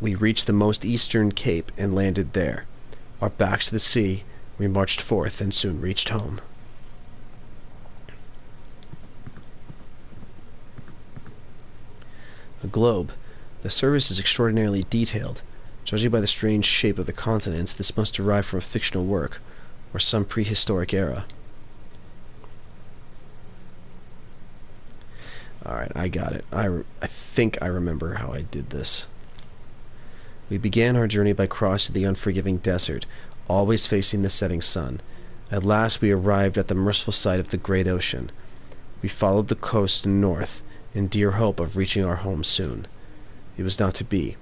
We reached the most eastern cape and landed there. Our backs to the sea, we marched forth and soon reached home. A globe. The surface is extraordinarily detailed. Judging by the strange shape of the continents, this must derive from a fictional work, or some prehistoric era. Alright, I got it. I think I remember how I did this. We began our journey by crossing the unforgiving desert, always facing the setting sun. At last we arrived at the merciful sight of the great ocean. We followed the coast north, in dear hope of reaching our home soon. It was not to be.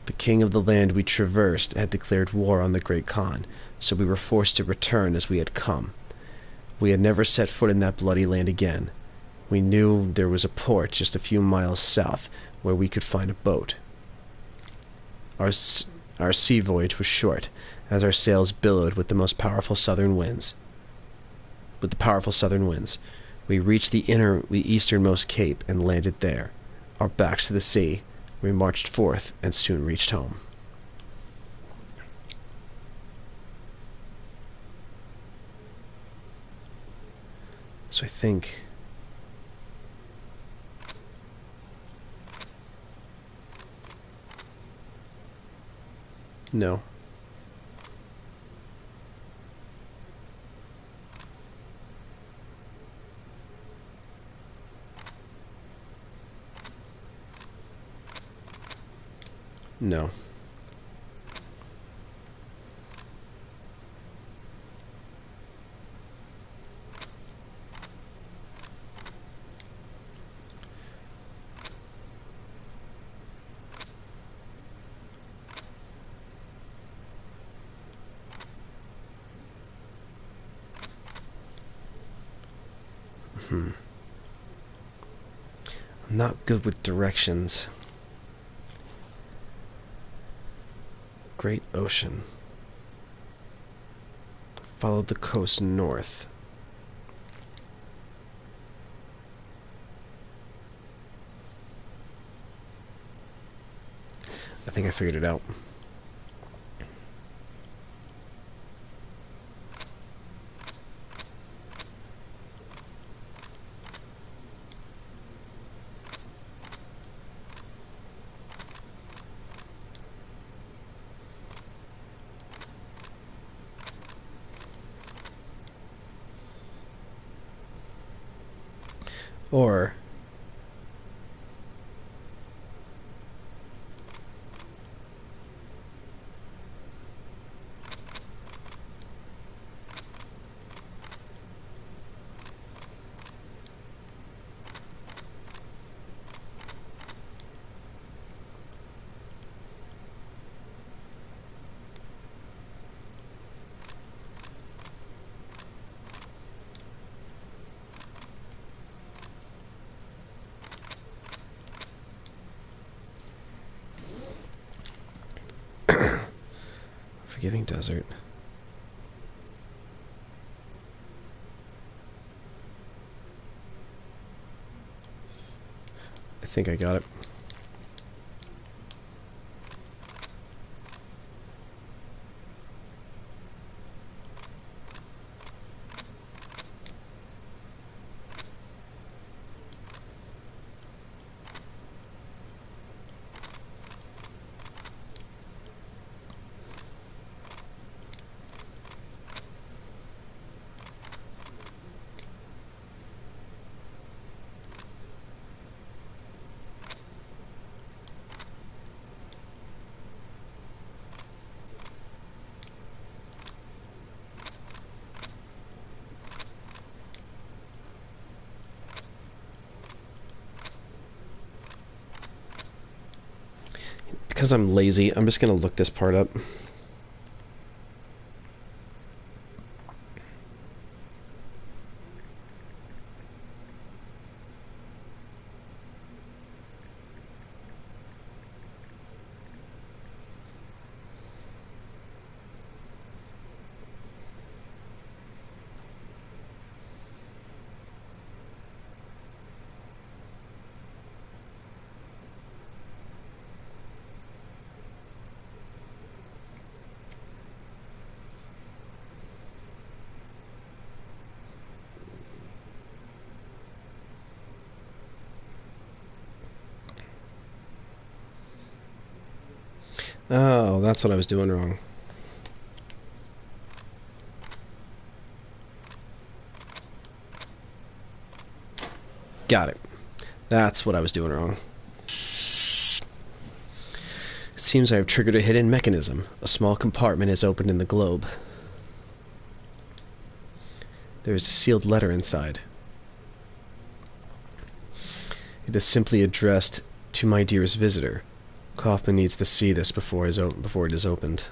The king of the land we traversed had declared war on the Great Khan, so we were forced to return as we had come. We had never set foot in that bloody land again. We knew there was a port just a few miles south where we could find a boat. Our sea voyage was short, as our sails billowed with the powerful southern winds. We reached the easternmost cape and landed there. Our backs to the sea, we marched forth and soon reached home. So I think... No. No. I'm not good with directions. Great ocean. Followed the coast north. I think I figured it out. Or Unforgiving desert. I think I got it. Because I'm lazy, I'm just going to look this part up. Oh, that's what I was doing wrong. Got it. That's what I was doing wrong. It seems I have triggered a hidden mechanism. A small compartment is opened in the globe. There is a sealed letter inside. It is simply addressed to my dearest visitor. Kaufman needs to see this before it is opened.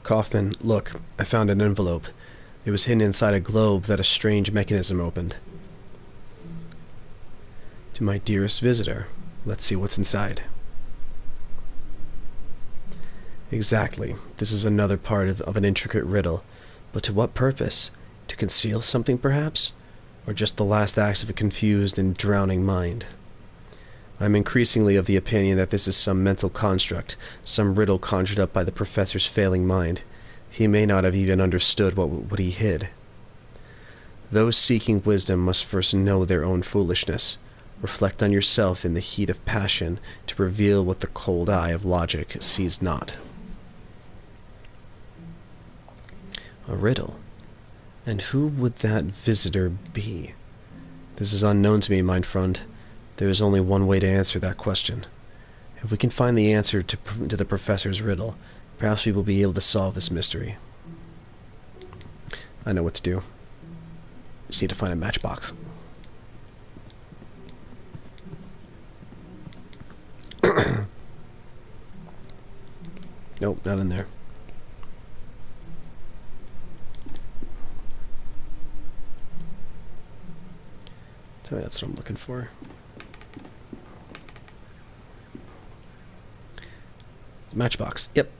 Kaufman, look, I found an envelope. It was hidden inside a globe that a strange mechanism opened. To my dearest visitor. Let's see what's inside. Exactly. This is another part of an intricate riddle. But to what purpose? To conceal something, perhaps? Or just the last acts of a confused and drowning mind? I'm increasingly of the opinion that this is some mental construct, some riddle conjured up by the professor's failing mind. He may not have even understood what he hid. Those seeking wisdom must first know their own foolishness. Reflect on yourself in the heat of passion to reveal what the cold eye of logic sees not. A riddle. And who would that visitor be? This is unknown to me, mein Freund. There is only one way to answer that question. If we can find the answer to the professor's riddle, perhaps we will be able to solve this mystery. I know what to do. Just need to find a matchbox. Nope, not in there. Tell me that's what I'm looking for. Matchbox. Yep.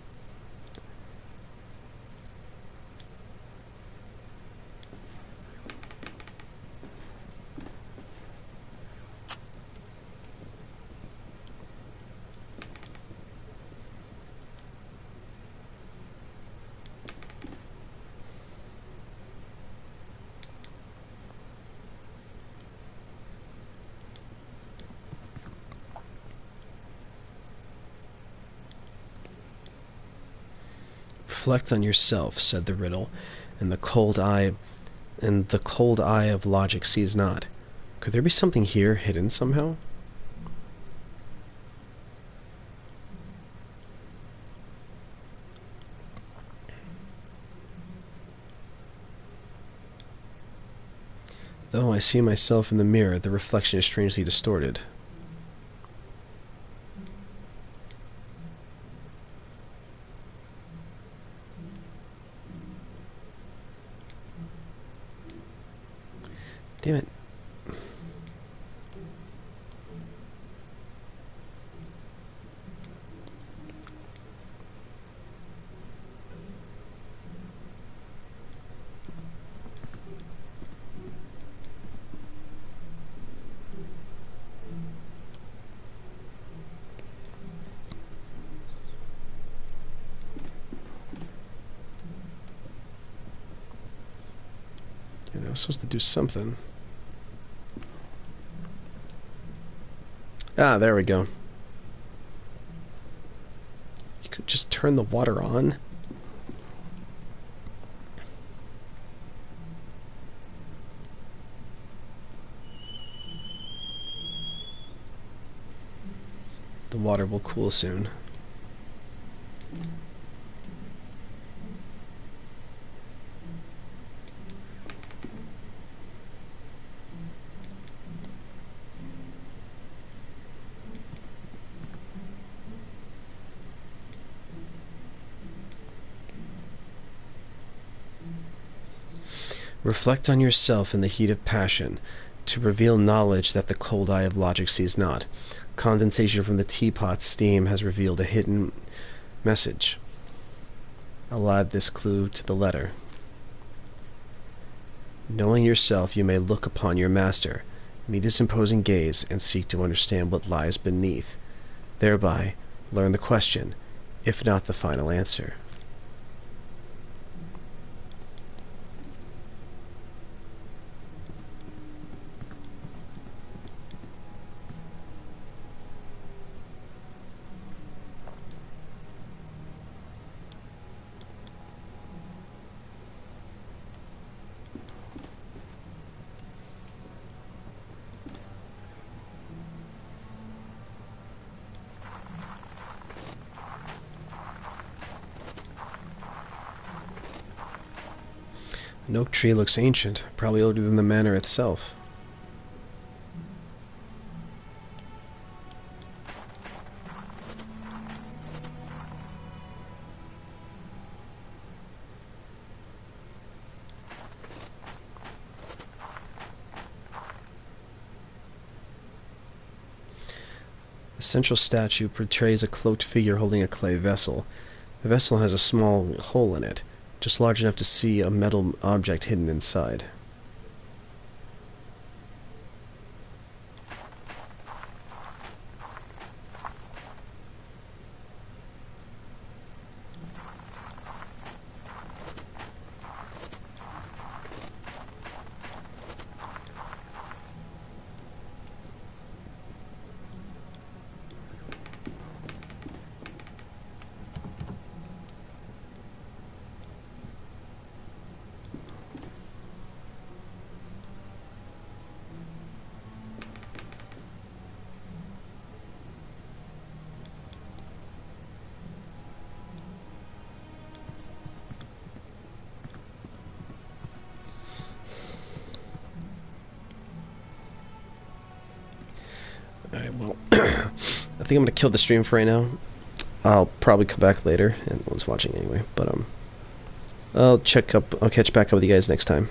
Reflect on yourself, said the riddle, and the cold eye of logic sees not. Could there be something here hidden somehow? Though I see myself in the mirror, the reflection is strangely distorted. Damn it. Yeah, I was supposed to do something. Ah, there we go. You could just turn the water on. The water will cool soon. Reflect on yourself in the heat of passion, to reveal knowledge that the cold eye of logic sees not. Condensation from the teapot's steam has revealed a hidden message. I'll add this clue to the letter. Knowing yourself, you may look upon your master, meet his imposing gaze, and seek to understand what lies beneath. Thereby, learn the question, if not the final answer. An oak tree looks ancient, probably older than the manor itself. The central statue portrays a cloaked figure holding a clay vessel. The vessel has a small hole in it, just large enough to see a metal object hidden inside. Alright, well, I think I'm gonna kill the stream for right now. I'll probably come back later, and no one's watching anyway, but I'll catch back up with you guys next time.